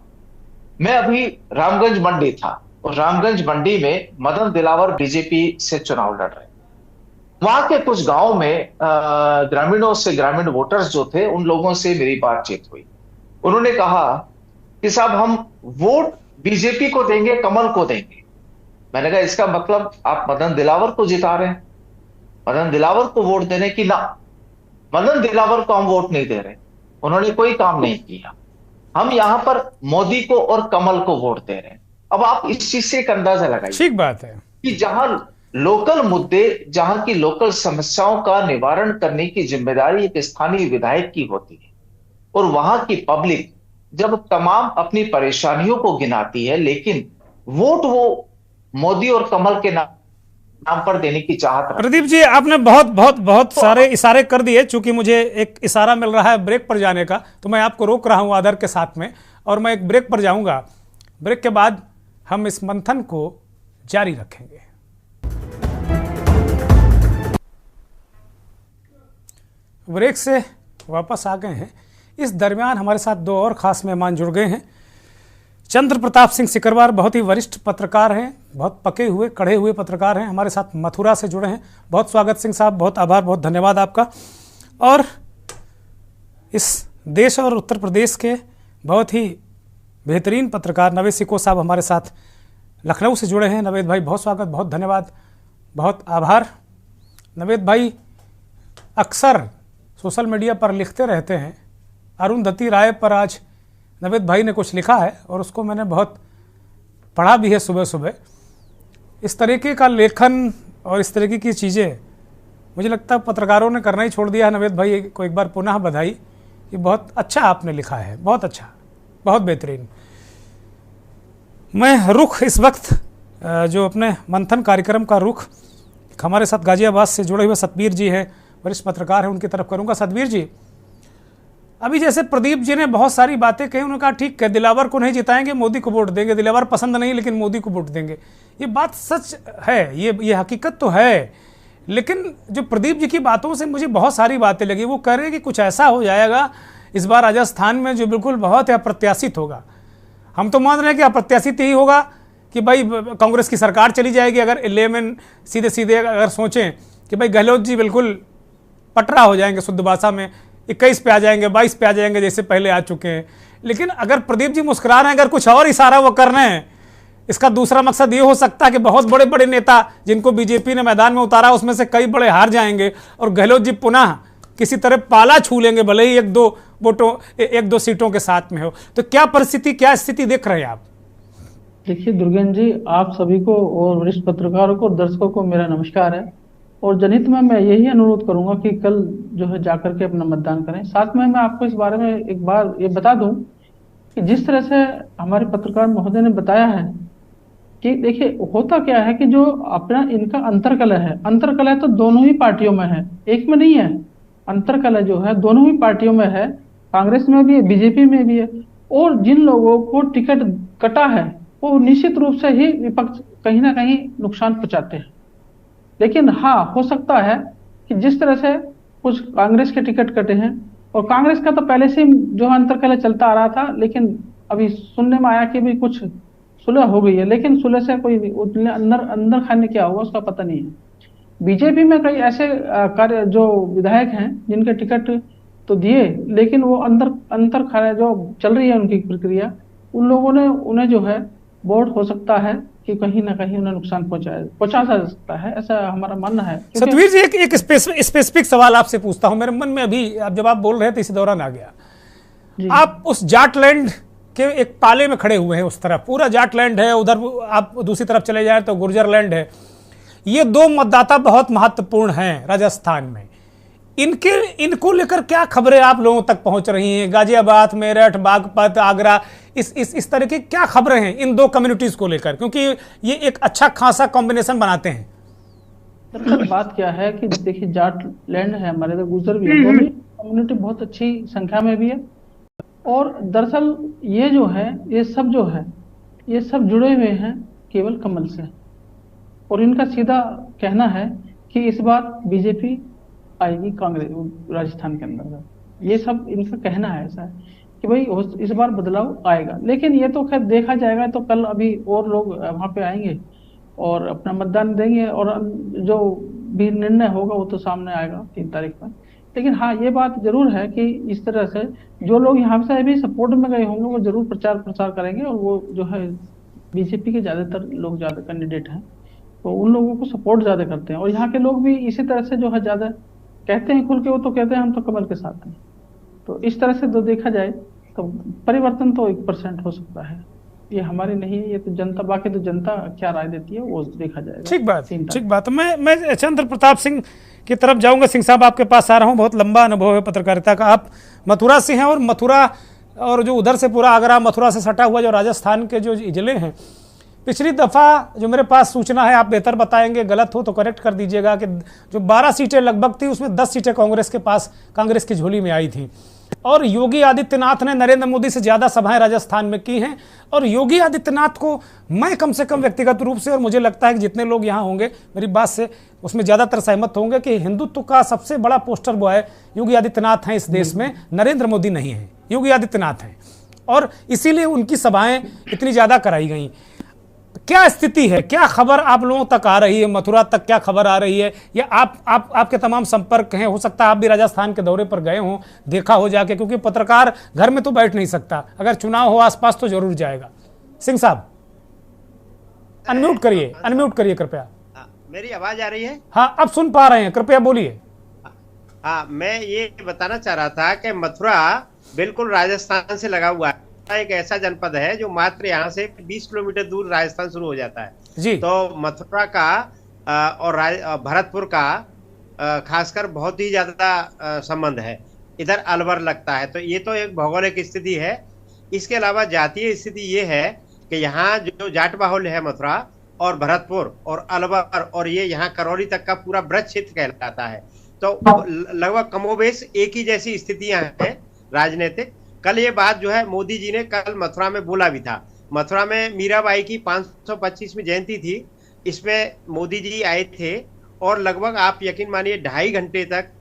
मैं अभी रामगंज मंडी था, और रामगंज मंडी में मदन दिलावर बीजेपी से चुनाव लड़ रहे, वहां के कुछ गांव में ग्रामीण वोटर्स जो थे उन लोगों से मेरी बातचीत हुई। उन्होंने कहा कि साहब हम वोट बीजेपी को देंगे, कमल को देंगे। मैंने कहा इसका मतलब आप मदन दिलावर को जिता रहे हैं, मदन दिलावर को वोट देने की ना, मदन दिलावर को हम वोट नहीं दे रहे, उन्होंने कोई काम नहीं किया, हम यहां पर मोदी को और कमल को वोट दे रहे हैं। अब आप इस चीज से एक अंदाजा लगाइए, ठीक बात है, कि जहां लोकल मुद्दे, जहां की लोकल समस्याओं का निवारण करने की जिम्मेदारी एक स्थानीय विधायक की होती है, और वहां की पब्लिक जब तमाम अपनी परेशानियों को गिनाती है, लेकिन वोट वो मोदी और कमल के नाम पर देने की चाहत है। प्रदीप जी, आपने बहुत सारे इशारे कर दिए। चूंकि मुझे एक इशारा मिल रहा है ब्रेक पर जाने का, तो मैं आपको रोक रहा हूं आदर के साथ में, और मैं एक ब्रेक पर जाऊंगा। ब्रेक के बाद हम इस मंथन को जारी रखेंगे। ब्रेक से वापस आ गए हैं। इस दरमियान हमारे साथ दो और खास मेहमान जुड़ गए हैं। चंद्र प्रताप सिंह सिकरवार बहुत ही वरिष्ठ पत्रकार हैं, बहुत पके हुए कड़े हुए पत्रकार हैं, हमारे साथ मथुरा से जुड़े हैं। बहुत स्वागत सिंह साहब, बहुत आभार, बहुत धन्यवाद आपका। और इस देश और उत्तर प्रदेश के बहुत ही बेहतरीन पत्रकार नवेद सिको साहब हमारे साथ लखनऊ से जुड़े हैं। नवेद भाई बहुत स्वागत, बहुत धन्यवाद, बहुत आभार। नवेद भाई अक्सर सोशल मीडिया पर लिखते रहते हैं अरुंधति राय पर आज नवेद भाई ने कुछ लिखा है और उसको मैंने बहुत पढ़ा भी है सुबह सुबह। इस तरीके का लेखन और इस तरीके की चीज़ें मुझे लगता है पत्रकारों ने करना ही छोड़ दिया है। नवेद भाई को एक बार पुनः बधाई कि बहुत अच्छा आपने लिखा है, बहुत अच्छा, बहुत बेहतरीन। मैं रुख इस वक्त जो अपने मंथन कार्यक्रम का रुख हमारे साथ गाजियाबाद से जुड़े हुए सतबीर जी हैं, वरिष्ठ पत्रकार हैं, उनकी तरफ करूंगा। सतबीर जी, अभी जैसे प्रदीप जी ने बहुत सारी बातें कही, उन्होंने कहा ठीक है दिलावर को नहीं जिताएंगे, मोदी को वोट देंगे, दिलावर पसंद नहीं लेकिन मोदी को वोट देंगे। ये बात सच है, ये हकीकत तो है, लेकिन जो प्रदीप जी की बातों से मुझे बहुत सारी बातें लगी। वो कह रहे हैं कि कुछ ऐसा हो जाएगा इस बार राजस्थान में जो बिल्कुल बहुत अप्रत्याशित होगा। हम तो मान रहे हैं कि अप्रत्याशित ही होगा कि भाई कांग्रेस की सरकार चली जाएगी। अगर लेमन सीधे सीधे अगर सोचें कि भाई गहलोत जी बिल्कुल पटरा हो जाएंगे, शुद्ध भाषा में 21 पे आ जाएंगे, 22 पे आ जाएंगे जैसे पहले आ चुके हैं। लेकिन अगर प्रदीप जी मुस्कुरा रहे हैं, अगर कुछ और इशारा वो कर रहे हैं, इसका दूसरा मकसद ये हो सकता है कि बहुत बड़े बड़े नेता जिनको बीजेपी ने मैदान में उतारा उसमें से कई बड़े हार जाएंगे और गहलोत जी पुनः किसी तरह पाला छू लेंगे, भले ही एक दो सीटों के साथ में हो। तो क्या परिस्थिति, क्या स्थिति देख रहे हैं आप? देखिए दुर्गेन जी, आप सभी को और वरिष्ठ पत्रकारों को, दर्शकों को मेरा नमस्कार है। और जनहित में मैं यही अनुरोध करूंगा कि कल जो है जाकर के अपना मतदान करें। साथ में मैं आपको इस बारे में एक बार ये बता दूं कि जिस तरह से हमारे पत्रकार महोदय ने बताया है कि देखिए होता क्या है कि जो अपना इनका अंतरकलह है, अंतरकलह तो दोनों ही पार्टियों में है, एक में नहीं है। अंतरकलह जो है दोनों ही पार्टियों में है, कांग्रेस में भी है, बीजेपी में भी है। और जिन लोगों को टिकट कटा है वो निश्चित रूप से ही विपक्ष कहीं ना कहीं नुकसान पहुंचाते हैं। लेकिन हाँ, हो सकता है कि जिस तरह से कुछ कांग्रेस के टिकट कटे हैं, और कांग्रेस का तो पहले से जो है अंतरकलह चलता आ रहा था, लेकिन अभी सुनने में आया कि भी कुछ सुलह हो गई है, लेकिन सुलह से कोई अंदर खाने क्या होगा उसका पता नहीं है। बीजेपी में कई ऐसे कार्य जो विधायक हैं जिनके टिकट तो दिए, लेकिन वो अंतर खाने जो चल रही है उनकी प्रक्रिया, उन लोगों ने उन्हें जो है वोट हो सकता है कि कहीं ना कहीं उन्हें नुकसान पहुंचा सकता है, ऐसा हमारा मानना है। सतवीर जी, एक स्पेसिफिक सवाल आपसे पूछता हूं, मेरे मन में अभी जब आप बोल रहे थे इसी दौरान आ गया। आप उस जाटलैंड के एक पाले में खड़े हुए हैं, उस तरफ पूरा जाटलैंड है, उधर आप दूसरी तरफ चले जाए तो गुर्जरलैंड है। ये दो मतदाता बहुत महत्वपूर्ण हैं राजस्थान में। इनको लेकर क्या खबरें आप लोगों तक पहुंच रही हैं? गाजियाबाद, मेरठ, बागपत, आगरा, इस तरह की क्या खबरें हैं इन दो कम्युनिटीज को लेकर, क्योंकि ये एक अच्छा खासा कॉम्बिनेशन बनाते हैं। दरअसल बात क्या है कि देखिए जाटलैंड है हमारे इधर, गुर्जर भी है, दोनों कम्युनिटी बहुत अच्छी संख्या में भी है। और दरअसल ये जो है ये सब जुड़े हुए हैं केवल कमल से। और इनका सीधा कहना है कि इस बार बीजेपी आएगी कांग्रेस राजस्थान के अंदर, ये सब इनका कहना है ऐसा है कि भाई इस बार बदलाव आएगा। लेकिन ये तो खैर देखा जाएगा, तो कल अभी और लोग वहां पे आएंगे और अपना मतदान देंगे, और जो भी निर्णय होगा वो तो सामने आएगा 3 तारीख में। लेकिन हाँ, ये बात जरूर है कि इस तरह से जो लोग यहाँ से भी सपोर्ट में गए होंगे वो जरूर प्रचार प्रसार करेंगे, और वो जो है बीजेपी के ज्यादातर लोग ज्यादा कैंडिडेट हैं तो उन लोगों को सपोर्ट ज्यादा करते हैं। और यहाँ के लोग भी इसी तरह से जो है ज्यादा कहते हैं खुल के, वो तो कहते हैं हम तो कमल के साथ हैं। तो इस तरह से तो देखा जाए तो परिवर्तन तो 1% हो सकता है, ये हमारी नहीं है, ये तो जनता, बाकी तो जनता क्या राय देती है वो देखा जाएगा। ठीक बात। मैं चंद्र प्रताप सिंह की तरफ जाऊंगा। सिंह साहब, आपके पास आ रहा हूं, बहुत लंबा अनुभव है पत्रकारिता का, आप मथुरा से हैं, और मथुरा और जो उधर से पूरा आगरा मथुरा से सटा हुआ जो राजस्थान के जो जिले हैं, पिछली दफ़ा जो मेरे पास सूचना है, आप बेहतर बताएंगे, गलत हो तो करेक्ट कर दीजिएगा, कि जो 12 सीटें लगभग थी उसमें 10 सीटें कांग्रेस के पास, कांग्रेस की झोली में आई थी। और योगी आदित्यनाथ ने नरेंद्र मोदी से ज़्यादा सभाएं राजस्थान में की हैं। और योगी आदित्यनाथ को मैं कम से कम व्यक्तिगत रूप से, और मुझे लगता है कि जितने लोग यहाँ होंगे मेरी बात से उसमें ज़्यादातर सहमत होंगे कि हिंदुत्व का सबसे बड़ा पोस्टर बॉय योगी आदित्यनाथ हैं इस देश में, नरेंद्र मोदी नहीं है, योगी आदित्यनाथ हैं। और इसीलिए उनकी सभाएं इतनी ज़्यादा कराई गई। क्या स्थिति है, क्या खबर आप लोगों तक आ रही है, मथुरा तक क्या खबर आ रही है, या आपके तमाम संपर्क हैं? हो सकता है आप भी राजस्थान के दौरे पर गए हों, देखा हो जाके, क्योंकि पत्रकार घर में तो बैठ नहीं सकता, अगर चुनाव हो आसपास तो जरूर जाएगा। सिंह साहब अनम्यूट करिए कृपया। मेरी आवाज आ रही है? हाँ, अब सुन पा रहे हैं, कृपया बोलिए। हाँ, मैं ये बताना चाह रहा था कि मथुरा बिल्कुल राजस्थान से लगा हुआ है। एक ऐसा जनपद है जो मात्र यहाँ से 20 किलोमीटर दूर राजस्थान शुरू हो जाता है जी। तो मथुरा का और भरतपुर का खासकर बहुत ही ज्यादा संबंध है। इधर अलवर लगता है, तो ये तो एक भौगोलिक स्थिति है। इसके अलावा जातीय स्थिति ये है कि यहाँ जो जाट बाहुल्य है मथुरा और भरतपुर और अलवर और ये यहाँ करौली तक का पूरा ब्रज क्षेत्र कहलाता है। तो लगभग कमोबेश एक ही जैसी स्थितियां हैं राजनीतिक। कल ये बात जो है मोदी जी ने कल मथुरा में बोला भी था। मथुरा में मीराबाई की 525वीं जयंती थी, इसमें मोदी जी आए थे और लगभग आप यकीन मानिए 2.5 घंटे तक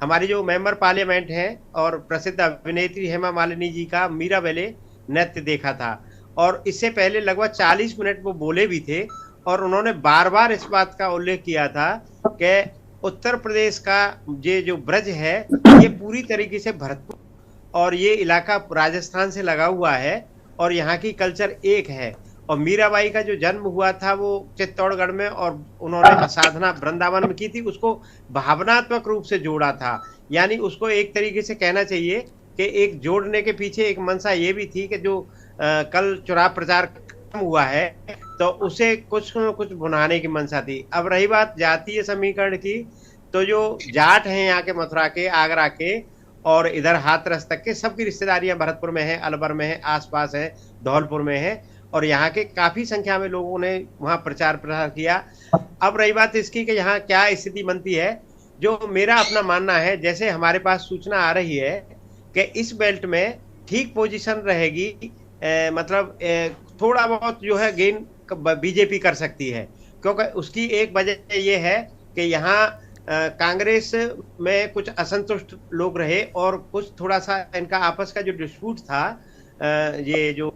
हमारी जो मेंबर पार्लियामेंट हैं और प्रसिद्ध अभिनेत्री हेमा मालिनी जी का मीरा बैले नृत्य देखा था। और इससे पहले लगभग 40 मिनट वो बोले भी थे और उन्होंने बार बार इस बात का उल्लेख किया था कि उत्तर प्रदेश का ये जो ब्रज है ये पूरी तरीके से भरतपुर और ये इलाका राजस्थान से लगा हुआ है और यहाँ की कल्चर एक है। और मीराबाई का जो जन्म हुआ था वो चित्तौड़गढ़ में और उन्होंने साधना वृंदावन में की थी, उसको भावनात्मक रूप से जोड़ा था। यानी उसको एक तरीके से कहना चाहिए कि एक जोड़ने के पीछे एक मंशा ये भी थी कि जो कल चुनाव प्रचार हुआ है तो उसे कुछ न कुछ भुनाने की मंशा थी। अब रही बात जातीय समीकरण की, तो जो जाट हैं यहाँ के मथुरा के, आगरा के और इधर हाथरस तक के, सबकी रिश्तेदारियां भरतपुर में है, अलवर में है, आसपास है, धौलपुर में है और यहाँ के काफी संख्या में लोगों ने वहां प्रचार प्रसार किया। अब रही बात इसकी कि यहाँ क्या स्थिति बनती है, जो मेरा अपना मानना है, जैसे हमारे पास सूचना आ रही है कि इस बेल्ट में ठीक पोजीशन रहेगी, मतलब थोड़ा बहुत जो है गेन बीजेपी कर सकती है, क्योंकि उसकी एक वजह ये है कि यहाँ कांग्रेस में कुछ असंतुष्ट लोग रहे और कुछ थोड़ा सा इनका आपस का जो डिस्प्यूट था ये जो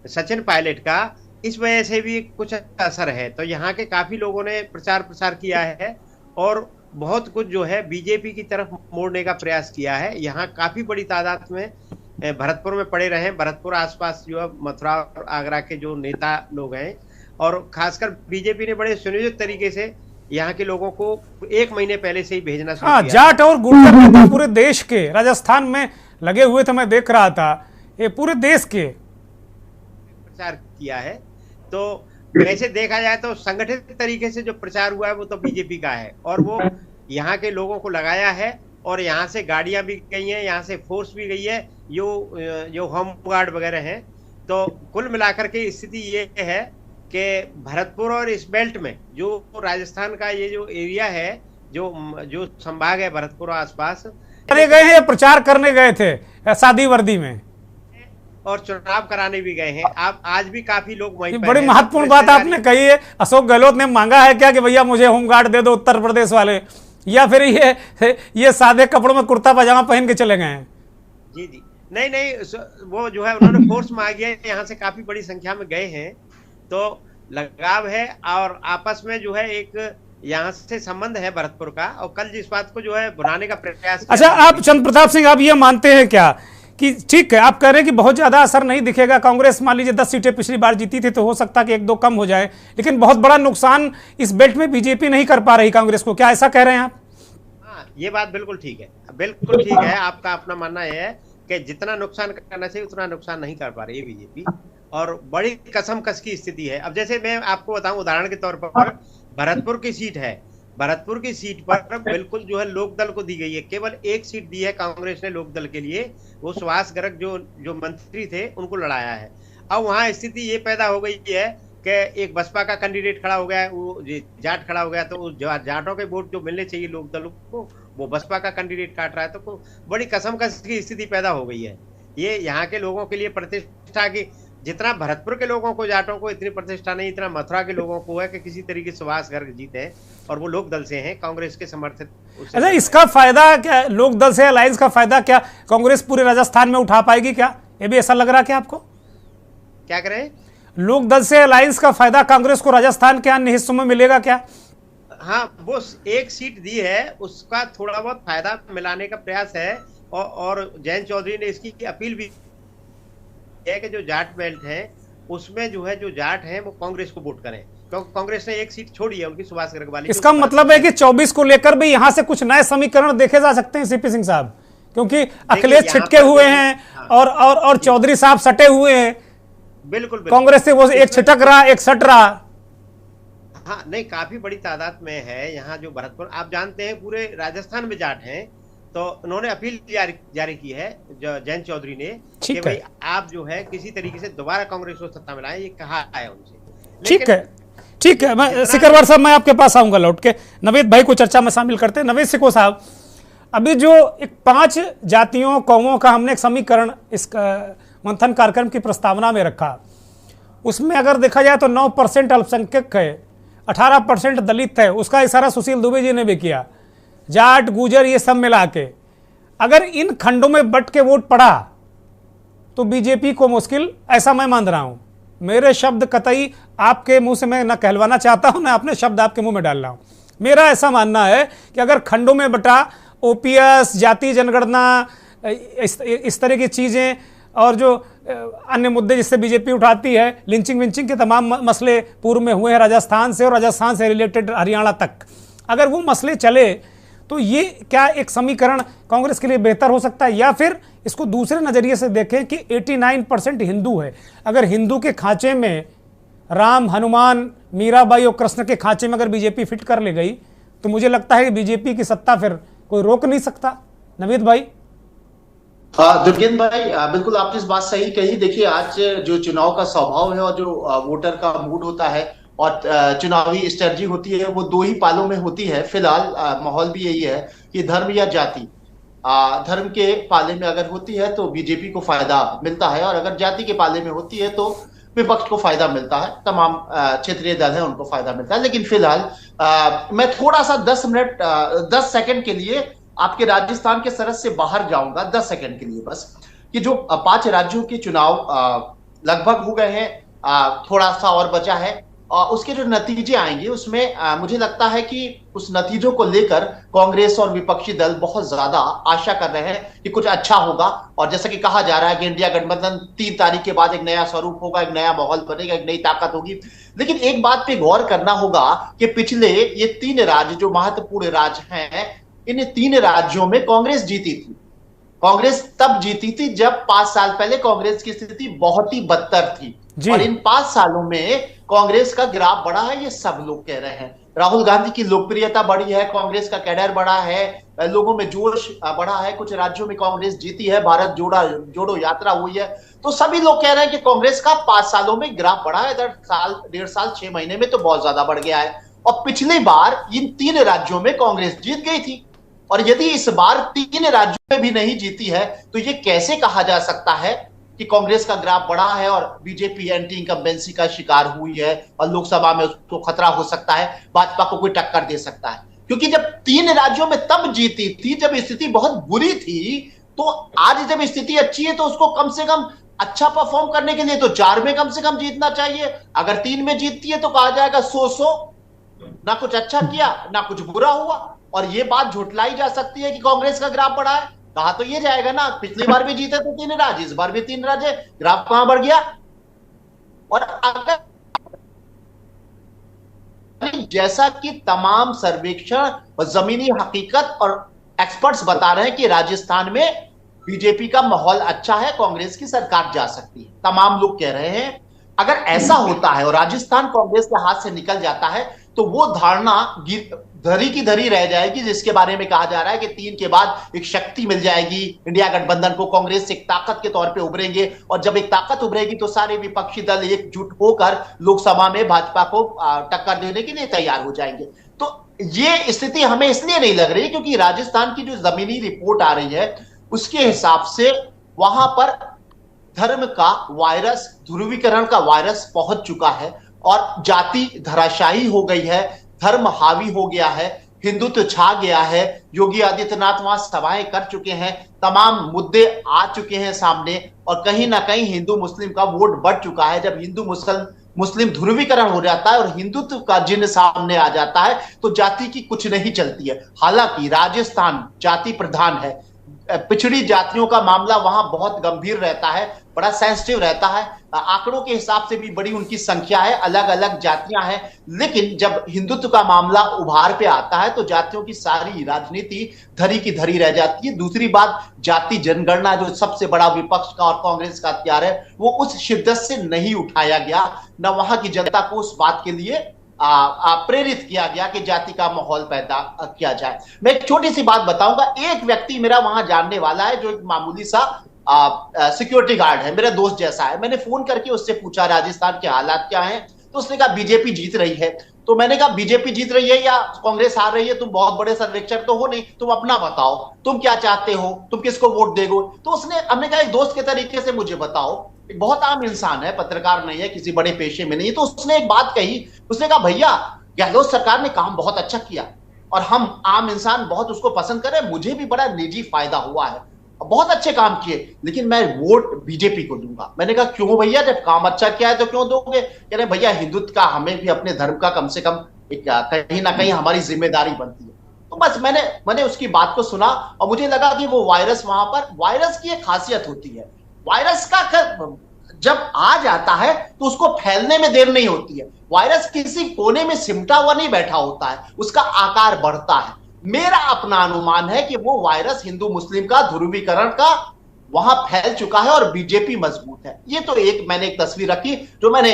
सचिन पायलट का, इस वजह से भी कुछ असर है। तो यहाँ के काफी लोगों ने प्रचार प्रसार किया है और बहुत कुछ जो है बीजेपी की तरफ मोड़ने का प्रयास किया है। यहाँ काफी बड़ी तादाद में भरतपुर में पड़े रहे, भरतपुर आसपास जो है मथुरा और आगरा के जो नेता लोग हैं और खासकर बीजेपी ने बड़े सुनियोजित तरीके से यहाँ के लोगों को 1 महीने पहले से ही भेजना शुरू किया। जाट और गुर्जर नेता पूरे देश के राजस्थान में लगे हुए थे, मैं देख रहा था, ये पूरे देश के प्रचार किया है। तो वैसे देखा जाए तो संगठित तरीके से जो प्रचार हुआ है वो तो बीजेपी का है और वो यहाँ के लोगों को लगाया है और यहाँ से गाड़ियां भी गई हैं, यहाँ से फोर्स भी गई है, जो होम गार्ड वगैरह हैं। तो कुल मिलाकर के स्थिति ये है कि भरतपुर और इस बेल्ट में जो राजस्थान का ये जो एरिया है, जो संभाग है भरतपुर आसपास, गए हैं, प्रचार करने गए थे सादी वर्दी में और चुनाव कराने भी गए हैं। आप आज भी काफी लोग वहीं पर बड़ी हैं। महत्वपूर्ण बात आपने कही है। अशोक गहलोत ने मांगा है क्या कि भैया मुझे होमगार्ड दे दो उत्तर प्रदेश वाले, या फिर ये सादे कपड़ों में कुर्ता पजामा पहन के चले गए हैं? जी जी, नहीं, वो जो है उन्होंने फोर्स मांगी है, यहाँ से काफी बड़ी संख्या में गए हैं, तो लगाव है और आपस में जो है एक यहाँ से संबंध है भरतपुर का। और कल जिस बात को जो है बुलाने का प्रयास, अच्छा, आप चंद्र प्रताप सिंह, आप ये मानते हैं क्या कि ठीक है, आप कह रहे हैं कि बहुत ज्यादा असर नहीं दिखेगा, कांग्रेस मान लीजिए 10 सीटें पिछली बार जीती थी तो हो सकता है कि 1-2 कम हो जाए, लेकिन बहुत बड़ा नुकसान इस बेल्ट में बीजेपी नहीं कर पा रही कांग्रेस को, क्या ऐसा कह रहे हैं आप? हाँ, ये बात बिल्कुल ठीक है, बिल्कुल ठीक है। आपका अपना मानना है कि जितना नुकसान करना चाहिए उतना नुकसान नहीं कर पा रही है बीजेपी और बड़ी कसमकस की स्थिति है। अब जैसे मैं आपको बताऊं, उदाहरण के तौर पर भरतपुर की सीट है, भरतपुर की सीट पर बिल्कुल जो है लोकदल को दी गई है, केवल 1 सीट दी है कांग्रेस ने लोकदल के लिए, वो सुभाष गर्ग जो मंत्री थे उनको लड़ाया है। अब वहां स्थिति ये पैदा हो गई है कि एक बसपा का कैंडिडेट खड़ा हो गया, वो जाट खड़ा हो गया, तो उस जाटों के वोट जो मिलने चाहिए लोकदल को वो बसपा का कैंडिडेट काट रहा है, तो बड़ी कसमकस की स्थिति पैदा हो गई है। ये यहाँ के लोगों के लिए प्रतिष्ठा की, जितना भरतपुर के लोगों को, जाटों को इतनी प्रतिष्ठा नहीं, इतना मथुरा के लोगों को है कि किसी तरीके से सुभाष गर्ग जीते हैं और वो लोक दल से हैं, कांग्रेस के समर्थित। अच्छा, इसका फायदा क्या, लोक दल से अलायंस का फायदा क्या कांग्रेस पूरे राजस्थान में उठा पाएगी क्या? ये भी ऐसा लग रहा है क्या आपको? क्या करें? लोक दल से अलायंस का फायदा कांग्रेस को राजस्थान के अन्य हिस्सों में मिलेगा क्या? हाँ, वो 1 सीट दी है, उसका थोड़ा बहुत फायदा मिलाने का प्रयास है और जयंत चौधरी ने इसकी अपील भी है कि जो जाट बेल्ट है उसमें जो है जो जाट हैं वो कांग्रेस को वोट करें, क्योंकि कांग्रेस ने 1 सीट छोड़ी है उनकी, सुभाष गर्ग वाली। इसका मतलब है कि 24 को लेकर भी यहां से कुछ नए समीकरण देखे जा सकते हैं सीपी सिंह साहब, क्योंकि अखिलेश छिटके हुए हैं और चौधरी साहब सटे हुए हैं। बिल्कुल कांग्रेस से वो एक छिटक रहा, एक सट रहा। हाँ नहीं, काफी बड़ी तादाद में है यहाँ जो भरतपुर, आप जानते हैं पूरे राजस्थान में जाट हैं, तो उन्होंने अपील जारी की है जयंत चौधरी ने कि भाई आप जो है किसी तरीके से दोबारा कांग्रेस को सत्ता में लाएं, ये कहा है उनसे। ठीक है, मैं सिकरवार साहब मैं आपके पास आऊंगा लौट के। नवेद भाई को चर्चा में शामिल करते हैं। नवेद सिको साहब, अभी जो एक 5 जातियों कौमों का हमने एक समीकरण इस मंथन कार्यक्रम की प्रस्तावना में रखा, उसमें अगर देखा जाए तो 9% अल्पसंख्यक है, 18% दलित है। उसका इशारा सुशील दुबे जी ने भी किया, जाट गुजर ये सब मिला के। अगर इन खंडों में बट के वोट पड़ा तो बीजेपी को मुश्किल, ऐसा मैं मान रहा हूं। मेरे शब्द कतई आपके मुंह से मैं न कहलवाना चाहता हूं, न अपने शब्द आपके मुंह में डाल रहा हूं। मेरा ऐसा मानना है कि अगर खंडों में बटा ओपीएस, जाति जनगणना, इस तरह की चीजें और जो अन्य मुद्दे जिससे बीजेपी उठाती है, लिंचिंग विंचिंग के तमाम मसले पूर्व में हुए हैं राजस्थान से, और राजस्थान से रिलेटेड हरियाणा तक, अगर वो मसले चले तो ये क्या एक समीकरण कांग्रेस के लिए बेहतर हो सकता है? या फिर इसको दूसरे नजरिए से देखें कि 89% हिंदू है। अगर हिंदू के खांचे में राम, हनुमान, मीराबाई और कृष्ण के खांचे में अगर बीजेपी फिट कर ले गई तो मुझे लगता है कि बीजेपी की सत्ता फिर कोई रोक नहीं सकता। नवीद भाई। दुर्गेंद्र भाई, बिल्कुल आपने इस बात सही कही। देखिए, आज जो चुनाव का स्वभाव है और जो वोटर का मूड होता है और चुनावी स्ट्रेटजी होती है, वो 2 ही पालों में होती है। फिलहाल माहौल भी यही है कि धर्म या जाति, धर्म के पाले में अगर होती है तो बीजेपी को फायदा मिलता है, और अगर जाति के पाले में होती है तो विपक्ष को फायदा मिलता है। तमाम क्षेत्रीय दल है उनको फायदा मिलता है। लेकिन फिलहाल मैं थोड़ा सा 10 सेकंड के लिए आपके राजस्थान के सरहद से बाहर जाऊंगा, 10 सेकंड के लिए बस, कि जो 5 राज्यों के चुनाव लगभग हो गए हैं, थोड़ा सा और बचा है, और उसके जो नतीजे आएंगे उसमें मुझे लगता है कि उस नतीजों को लेकर कांग्रेस और विपक्षी दल बहुत ज्यादा आशा कर रहे हैं कि कुछ अच्छा होगा। और जैसा कि कहा जा रहा है कि इंडिया गठबंधन 3 तारीख के बाद एक नया स्वरूप होगा, एक नया माहौल बनेगा, एक नई ताकत होगी। लेकिन एक बात पे गौर करना होगा कि पिछले ये 3 राज्य जो महत्वपूर्ण राज्य हैं, इन 3 राज्यों में कांग्रेस जीती थी। कांग्रेस तब जीती थी जब 5 साल पहले कांग्रेस की स्थिति बहुत ही बदतर थी, और इन 5 सालों में कांग्रेस का ग्राफ बढ़ा है, ये सब लोग कह रहे हैं। राहुल गांधी की लोकप्रियता बढ़ी है, कांग्रेस का कैडर बढ़ा है, लोगों में जोश बढ़ा है, कुछ राज्यों में कांग्रेस जीती है, भारत जोड़ो यात्रा हुई है। तो सभी लोग कह रहे हैं कि कांग्रेस का 5 सालों में ग्राफ बढ़ा है। इधर साल, 1.5 साल, 6 महीने में तो बहुत ज्यादा बढ़ गया है। और पिछली बार इन 3 राज्यों में कांग्रेस जीत गई थी, और यदि इस बार 3 राज्यों में भी नहीं जीती है तो ये कैसे कहा जा सकता है कि कांग्रेस का ग्राफ बढ़ा है और बीजेपी एंटी इनकम्बेंसी का शिकार हुई है और लोकसभा में उसको खतरा हो सकता है, भाजपा को कोई टक्कर दे सकता है? क्योंकि जब 3 राज्यों में तब जीती थी जब स्थिति बहुत बुरी थी, तो आज जब स्थिति अच्छी है तो उसको कम से कम अच्छा परफॉर्म करने के लिए तो 4 में कम से कम जीतना चाहिए। अगर 3 में जीतती है तो कहा जाएगा 100 ना कुछ अच्छा किया ना कुछ बुरा हुआ, और ये बात झुटलाई जा सकती है कि कांग्रेस का ग्राफ बढ़ा है। कहा तो ये जाएगा ना, पिछली बार भी जीते थे 3 राज्य, इस बार भी 3 राज्य, ग्राफ कहां बढ़ गया? और अगर जैसा कि तमाम सर्वेक्षण और जमीनी हकीकत और एक्सपर्ट्स बता रहे हैं कि राजस्थान में बीजेपी का माहौल अच्छा है, कांग्रेस की सरकार जा सकती है, तमाम लोग कह रहे हैं। अगर ऐसा होता है और राजस्थान कांग्रेस के हाथ से निकल जाता है तो वो धारणा धरी की धरी रह जाएगी, जिसके बारे में कहा जा रहा है कि 3 के बाद एक शक्ति मिल जाएगी इंडिया गठबंधन को, कांग्रेस एक ताकत के तौर पे उभरेंगे, और जब एक ताकत उभरेगी तो सारे विपक्षी दल एकजुट होकर लोकसभा में भाजपा को टक्कर देने के लिए तैयार हो जाएंगे। तो ये स्थिति हमें इसलिए नहीं लग रही क्योंकि राजस्थान की जो जमीनी रिपोर्ट आ रही है उसके हिसाब से वहां पर धर्म का वायरस, ध्रुवीकरण का वायरस पहुंच चुका है और जाति धराशायी हो गई है, धर्म हावी हो गया है, हिंदुत्व छा गया है। योगी आदित्यनाथ वहां सभाएं कर चुके हैं, तमाम मुद्दे आ चुके हैं सामने, और कहीं ना कहीं हिंदू मुस्लिम का वोट बढ़ चुका है। जब हिंदू मुस्लिम ध्रुवीकरण हो जाता है और हिंदुत्व का जिन सामने आ जाता है तो जाति की कुछ नहीं चलती है। हालांकि राजस्थान जाति प्रधान है, पिछड़ी जातियों का मामला वहां बहुत गंभीर रहता है, बड़ा सेंसिटिव रहता है। आंकड़ों के हिसाब से भी बड़ी उनकी संख्या है, अलग अलग जातियां हैं। लेकिन जब हिंदुत्व का मामला उभार पे आता है तो जातियों की सारी राजनीति धरी की धरी रह जाती है। दूसरी बात, जाति जनगणना जो सबसे बड़ा विपक्ष का और कांग्रेस का हथियार है, वो उस शिद्दत से नहीं उठाया गया, न वहां की जनता को उस बात के लिए प्रेरित किया गया कि जाति का माहौल पैदा किया जाए। मैं एक छोटी सी बात बताऊंगा। एक व्यक्ति मेरा वहां जानने वाला है जो एक मामूली सा सिक्योरिटी गार्ड है, मेरा दोस्त जैसा है। मैंने फोन करके उससे पूछा राजस्थान के हालात क्या हैं, तो उसने कहा बीजेपी जीत रही है। तो मैंने कहा बीजेपी जीत रही है या कांग्रेस हार रही है, तुम बहुत बड़े सर्वेक्षण तो हो नहीं, तुम अपना बताओ, तुम क्या चाहते हो, तुम किसको वोट देगो। तो हमने कहा एक दोस्त के तरीके से मुझे बताओ, एक बहुत आम इंसान है, पत्रकार नहीं है, किसी बड़े पेशे में नहीं है। तो उसने एक बात कही, उसने कहा भैया गहलोत सरकार ने काम बहुत अच्छा किया और हम आम इंसान बहुत उसको पसंद करें, मुझे भी बड़ा निजी फायदा हुआ है, बहुत अच्छे काम किए, लेकिन मैं वोट बीजेपी को दूंगा। मैंने कहा क्यों भैया, जब काम अच्छा किया है तो क्यों दोगे। कह रहे भैया हिंदुत्व का, हमें भी अपने धर्म का कम से कम कहीं ना कहीं हमारी जिम्मेदारी बनती है। तो बस मैंने उसकी बात को सुना और मुझे लगा कि वो वायरस, वहां पर वायरस की एक खासियत होती है, वायरस का जब आ जाता है तो उसको फैलने में देर नहीं होती है। वायरस किसी कोने में सिमटा हुआ नहीं बैठा होता है, उसका आकार बढ़ता है। मेरा अपना अनुमान है कि वो वायरस हिंदू मुस्लिम का ध्रुवीकरण का वहां फैल चुका है और बीजेपी मजबूत है। ये तो मैंने एक तस्वीर रखी जो मैंने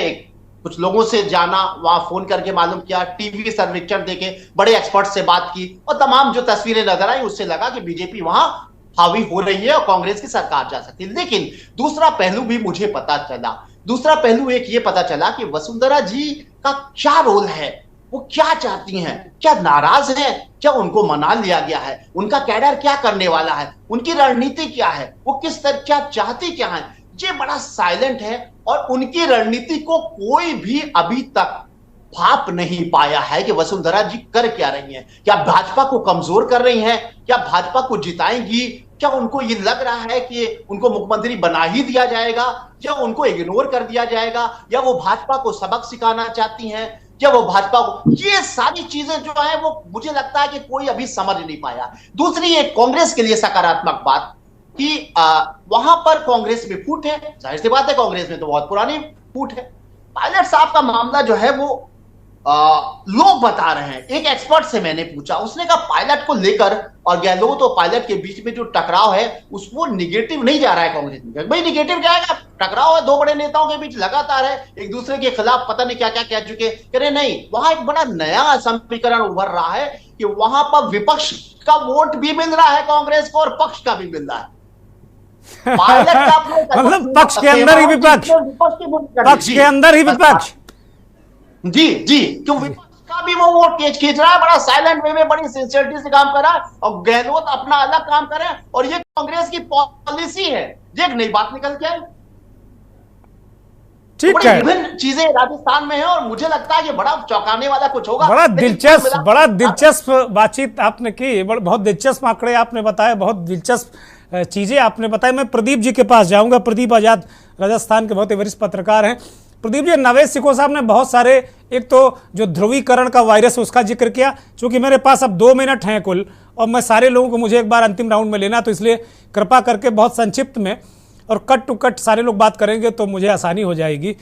कुछ लोगों से जाना, वहां फोन करके मालूम किया, टीवी सर्वेक्षण देके बड़े एक्सपर्ट से बात की और तमाम जो तस्वीरें नजर आई उससे लगा कि बीजेपी वहां हावी हो रही है और कांग्रेस की सरकार जा सकती है। लेकिन दूसरा पहलू भी मुझे पता चला, दूसरा पहलू एक ये पता चला कि वसुंधरा जी का क्या रोल है, वो क्या चाहती हैं, क्या नाराज हैं, क्या उनको मना लिया गया है, उनका कैडर क्या करने वाला है, उनकी रणनीति क्या है, वो किस तरह क्या चाहती क्या है, ये बड़ा साइलेंट है। और उनकी रणनीति को कोई भी अभी तक भाप नहीं पाया है कि वसुंधरा जी कर क्या रही हैं। क्या भाजपा को कमजोर कर रही हैं, क्या भाजपा को जिताएंगी, क्या उनको ये लग रहा है कि उनको मुख्यमंत्री बना ही दिया जाएगा, या उनको इग्नोर कर दिया जाएगा, या वो भाजपा को सबक सिखाना चाहती हैं, या वो भाजपा को, ये सारी चीजें जो है वो मुझे लगता है कि कोई अभी समझ नहीं पाया। दूसरी एक कांग्रेस के लिए सकारात्मक बात कि वहां पर कांग्रेस में फूट है, जाहिर सी बात है कांग्रेस में तो बहुत पुरानी फूट है। पायलट साहब का मामला जो है वो लोग बता रहे हैं, एक एक्सपर्ट से मैंने पूछा, उसने कहा पायलट को लेकर और गहलोत और पायलट के बीच में जो टकराव है वो निगेटिव नहीं जा रहा है कांग्रेस में। भाई निगेटिव जाएगा, टकराव है, दो बड़े नेताओं के बीच लगातार है, एक दूसरे के खिलाफ पता नहीं क्या क्या कह चुके। कह रहे नहीं, वहां एक बड़ा नया समीकरण उभर रहा है कि वहां पर विपक्ष का वोट भी मिल रहा है कांग्रेस को और पक्ष का भी मिल रहा है। मतलब पक्ष के अंदर ही विपक्ष, पक्ष के अंदर ही विपक्ष। जी जी, क्यों विपक्ष का भी वो वोट खींच रहा है, बड़ा साइलेंट वे में, बड़ी सिंसियरिटी से काम कर रहा है, और गहलोत अपना अलग काम कर रहे हैं। और ये कांग्रेस की पॉलिसी है, ये एक नई बात निकल के आई। ठीक है, विभिन्न चीजें राजस्थान में है और मुझे लगता है कि बड़ा चौंकाने वाला कुछ होगा। बड़ा दिलचस्प बातचीत आपने की, बहुत दिलचस्प आंकड़े आपने बताए, बहुत दिलचस्प चीजें आपने बताई। मैं प्रदीप जी के पास जाऊंगा। प्रदीप आजाद राजस्थान के बहुत ही वरिष्ठ पत्रकार हैं। प्रदीप जी, नवेद सिको साहब ने बहुत सारे, एक तो जो ध्रुवीकरण का वायरस उसका जिक्र किया, चूंकि मेरे पास अब 2 मिनट हैं कुल और मैं सारे लोगों को मुझे एक बार अंतिम राउंड में लेना, तो इसलिए कृपा करके बहुत संक्षिप्त में और कट टू कट सारे लोग बात करेंगे तो मुझे आसानी हो जाएगी।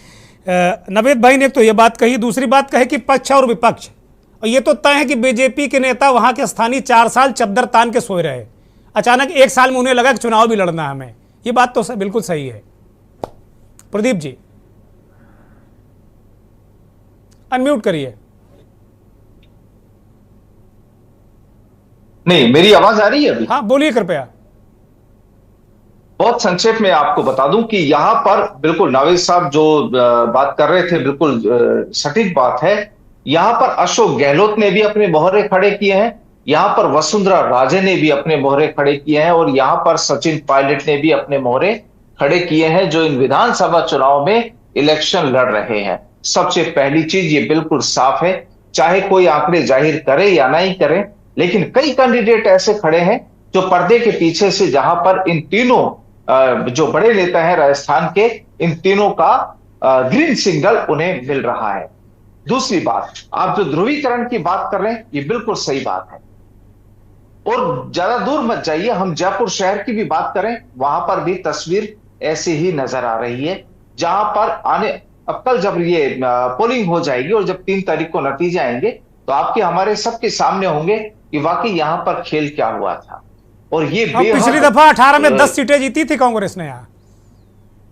नवेद भाई ने एक तो ये बात कही, दूसरी बात कही कि पक्ष और विपक्ष, और ये तो तय है कि बीजेपी के नेता वहां के स्थानीय 4 साल चद्दर तान के सोए रहे, अचानक 1 साल में उन्हें लगा कि चुनाव भी लड़ना है हमें। ये बात तो बिल्कुल सही है। प्रदीप जी अनम्यूट करिए। नहीं, मेरी आवाज आ रही है अभी? हाँ बोलिए कृपया। बहुत संक्षेप में आपको बता दूं कि यहां पर बिल्कुल नावेद साहब जो बात कर रहे थे बिल्कुल सटीक बात है। यहां पर अशोक गहलोत ने भी अपने मोहरे खड़े किए हैं, यहां पर वसुंधरा राजे ने भी अपने मोहरे खड़े किए हैं, और यहां पर सचिन पायलट ने भी अपने मोहरे खड़े किए हैं जो इन विधानसभा चुनाव में इलेक्शन लड़ रहे हैं। सबसे पहली चीज ये बिल्कुल साफ है, चाहे कोई आंकड़े जाहिर करे या नहीं करे, लेकिन कई कैंडिडेट ऐसे खड़े हैं जो पर्दे के पीछे से, जहां पर इन तीनों जो बड़े नेता हैं राजस्थान के, इन तीनों का ग्रीन सिग्नल उन्हें मिल रहा है। दूसरी बात, आप जो ध्रुवीकरण की बात कर रहे हैं ये बिल्कुल सही बात है। और ज्यादा दूर मत जाइए, हम जयपुर शहर की भी बात करें, वहां पर भी तस्वीर ऐसी ही नजर आ रही है, जहां पर अब कल जब ये पोलिंग हो जाएगी और जब 3 तारीख को नतीजे आएंगे तो आपके हमारे सबके सामने होंगे कि वाकई यहां पर खेल क्या हुआ था। और ये पिछली दफा 18 में 10 सीटें जीती थी कांग्रेस ने यहाँ।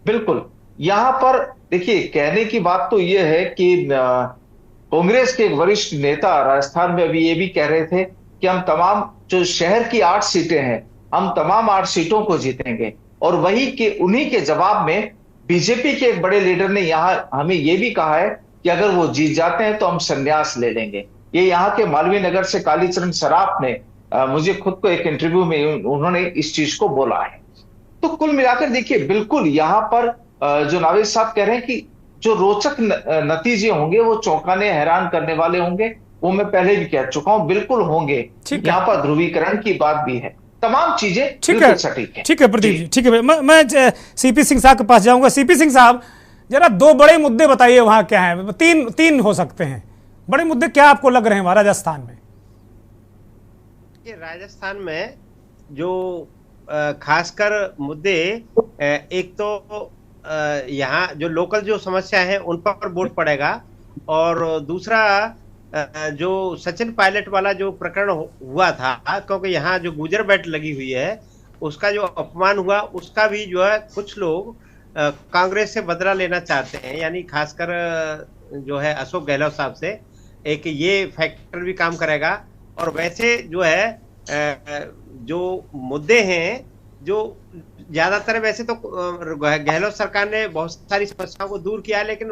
बिल्कुल, यहां पर देखिए कहने की बात तो यह है कि कांग्रेस के एक वरिष्ठ नेता राजस्थान में अभी ये भी कह रहे थे कि हम तमाम जो शहर की 8 सीटें हैं, हम तमाम 8 सीटों को जीतेंगे। और वही के उन्हीं के जवाब में बीजेपी के एक बड़े लीडर ने यहां हमें यह भी कहा है कि अगर वो जीत जाते हैं तो हम संन्यास ले लेंगे। ये यहाँ के मालवीय नगर से कालीचरण सराफ ने मुझे खुद को एक इंटरव्यू में उन्होंने इस चीज को बोला है। तो कुल मिलाकर देखिए, बिल्कुल यहां पर जो नावेद साहब कह रहे हैं कि जो रोचक नतीजे होंगे वो चौंकाने हैरान करने वाले होंगे, वो मैं पहले भी कह चुका हूं, बिल्कुल होंगे। यहाँ पर ध्रुवीकरण की बात भी है, तमाम चीजें बिल्कुल सटीक है। ठीक है प्रदीप जी, ठीक है। मैं सीपी सिंह साहब के पास जाऊंगा। सीपी सिंह साहब, जरा 2 बड़े मुद्दे बताइए वहां क्या है। तीन हो सकते हैं बड़े मुद्दे, क्या आपको लग रहे हैं वहां राजस्थान में? राजस्थान में जो खासकर मुद्दे, एक तो यहाँ जो लोकल जो समस्या है उन पर वोट पड़ेगा, और दूसरा जो सचिन पायलट वाला जो प्रकरण हुआ था, क्योंकि यहाँ जो गुजर बैठ लगी हुई है उसका जो अपमान हुआ, उसका भी जो है कुछ लोग कांग्रेस से बदला लेना चाहते हैं, यानी खासकर जो है अशोक गहलोत साहब से एक ये फैक्टर भी काम करेगा। और वैसे जो है जो मुद्दे हैं, जो ज्यादातर वैसे तो गहलोत सरकार ने बहुत सारी समस्याओं को दूर किया है, लेकिन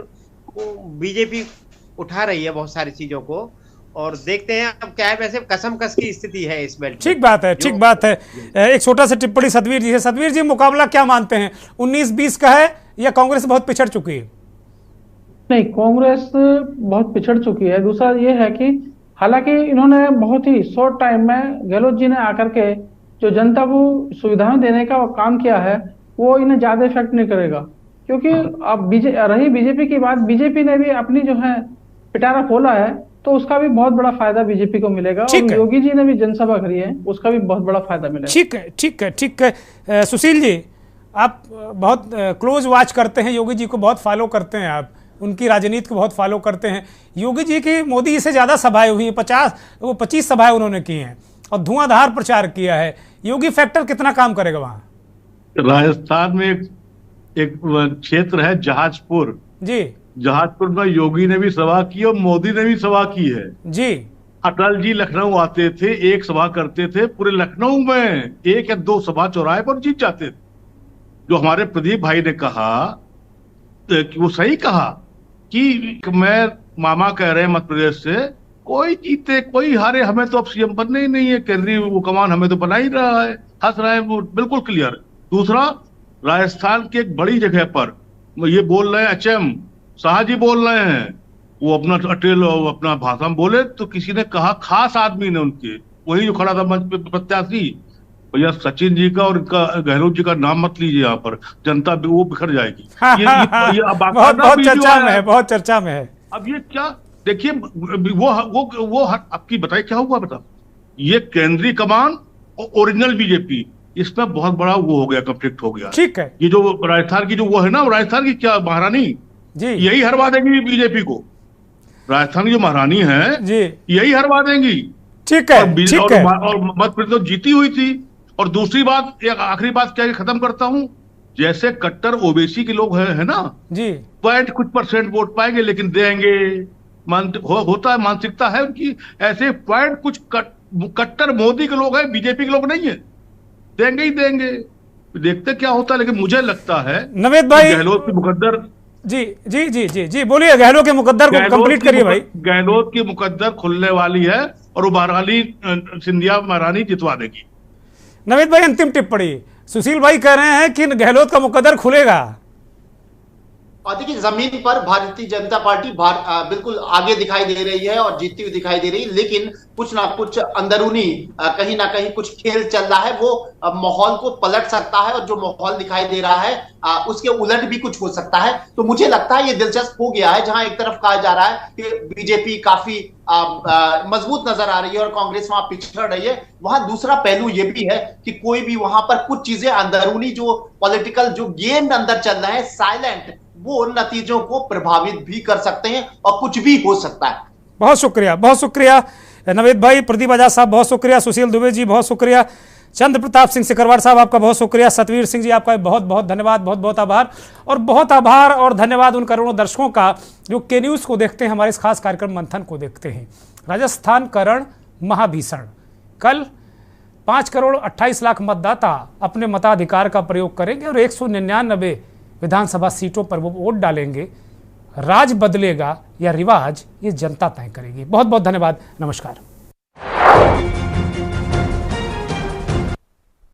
वो बीजेपी उठा रही है बहुत सारी चीजों को, और देखते हैं अब क्या है। वैसे कसमकस की स्थिति है इस बेल्ट। ठीक बात है, ठीक बात है। एक छोटा सा टिप्पणी सतवीर जी है। सतवीर जी, मुकाबला क्या मानते हैं, 19-20 का है या कांग्रेस बहुत पिछड़ चुकी है? नहीं, कांग्रेस बहुत पिछड़ चुकी है। दूसरा ये है कि हालांकि इन्होंने बहुत ही शॉर्ट टाइम में, गहलोत जी ने आकर के जो जनता को सुविधाएं देने का काम किया है, वो इन्हें ज्यादा इफेक्ट नहीं करेगा। क्योंकि अब रही बीजेपी की बात, बीजेपी ने भी अपनी जो है पिटारा खोला है, तो उसका भी बहुत बड़ा फायदा बीजेपी को मिलेगा। और योगी जी ने भी जनसभा करी है, उसका भी बहुत बड़ा फायदा मिलेगा। ठीक है, ठीक है, ठीक है। सुशील जी, आप बहुत क्लोज वॉच करते हैं, योगी जी को बहुत फॉलो करते हैं, आप उनकी राजनीति को बहुत फॉलो करते हैं। योगी जी की मोदी जी से ज्यादा सभाएं हुई हैं, 25 सभाएं उन्होंने की हैं और धुआंधार प्रचार किया है। योगी फैक्टर कितना काम करेगा वहां? राजस्थान में एक क्षेत्र है जहाजपुर जी, जहाजपुर में योगी ने भी सभा की और मोदी ने भी सभा की है जी। अटल जी लखनऊ आते थे, एक सभा करते थे, पूरे लखनऊ में 1 या 2 सभा चौराहे पर जीत जाते थे। जो हमारे प्रदीप भाई ने कहा, वो सही कहा कि मैं मामा कह रहे हैं मध्य प्रदेश से, कोई जीते कोई हारे, हमें तो अब सीएम बनना ही नहीं है, केंद्रीय वो कमान हमें तो बना ही रहा है, हंस रहे हैं, वो बिल्कुल क्लियर। दूसरा, राजस्थान की एक बड़ी जगह पर ये बोल रहे हैं, एचएम शाह जी बोल रहे हैं, वो अपना अटेल अपना भाषण बोले तो किसी ने कहा, खास आदमी ने उनके, वही जो खड़ा था मंच पे प्रत्याशी, भैया सचिन जी का और इनका गहलोत जी का नाम मत लीजिए, यहाँ पर जनता वो बिखर जाएगी। बहुत चर्चा में है, बहुत चर्चा में है। अब ये क्या देखिए, वो आपकी बताइए क्या हुआ, बता। ये केंद्रीय कमान और ओरिजिनल बीजेपी, इसमें बहुत बड़ा वो हो गया, कंफ्लिक्ट हो गया। ठीक है, ये जो राजस्थान की जो वो है ना, राजस्थान की क्या महारानी जी, यही हरवा देंगी बीजेपी को। राजस्थान की जो महारानी है जी, यही हरवा देंगी। ठीक है, ठीक है। और मध्य प्रदेश जीती हुई थी। और दूसरी बात, एक आखिरी बात क्या खत्म करता हूं, जैसे कट्टर ओबीसी के लोग है ना जी, कुछ % वोट पाएंगे, लेकिन देंगे, होता है, मानसिकता है उनकी। ऐसे कुछ कट्टर मोदी के लोग हैं, बीजेपी के लोग नहीं है, देंगे ही देंगे, देखते क्या होता है। लेकिन मुझे लगता है नवेद भाई, गहलोत की मुकद्दर जी जी जी जी जी बोलिए, गहलोत के मुकद्दर को कंप्लीट करिए भाई। गहलोत की मुकद्दर खुलने वाली है और वो महारानी सिंधिया महारानी जितवा देगी। नवेद भाई, अंतिम टिप्पणी। सुशील भाई कह रहे हैं कि गहलोत का मुकद्दर खुलेगा। और देखिए जमीन पर भारतीय जनता पार्टी बिल्कुल आगे दिखाई दे रही है और जीतती हुई दिखाई दे रही है, लेकिन कुछ ना कुछ अंदरूनी कहीं ना कहीं कुछ खेल चल रहा है, वो माहौल को पलट सकता है और जो माहौल दिखाई दे रहा है उसके उलट भी कुछ हो सकता है। तो मुझे लगता है ये दिलचस्प हो गया है, जहां एक तरफ कहा जा रहा है कि बीजेपी काफी मजबूत नजर आ रही है और कांग्रेस वहां पिछड़ रही है, वहां दूसरा पहलू ये भी है कि कोई भी वहां पर कुछ चीजें अंदरूनी जो पॉलिटिकल जो गेम अंदर चल रहे हैं साइलेंट, वो नतीजों को प्रभावित भी कर सकते हैं और कुछ भी हो सकता है। बहुत शुक्रिया नवेद भाई, प्रदीप आजाद साहब बहुत शुक्रिया, सुशील दुबे जी बहुत शुक्रिया, चंद्र प्रताप सिंह सिकरवार साहब आपका बहुत शुक्रिया, सतवीर सिंह जी आपका बहुत बहुत धन्यवाद, बहुत बहुत आभार और धन्यवाद उन करोड़ों दर्शकों का जो के न्यूज़ को देखते हैं, हमारे इस खास कार्यक्रम मंथन को देखते हैं। राजस्थान का रण महाभीषण, कल 5 करोड़ 28 लाख मतदाता अपने मताधिकार का प्रयोग करेंगे और 199 विधानसभा सीटों पर वो वोट डालेंगे। राज बदलेगा या रिवाज, ये जनता तय करेगी। बहुत बहुत धन्यवाद, नमस्कार।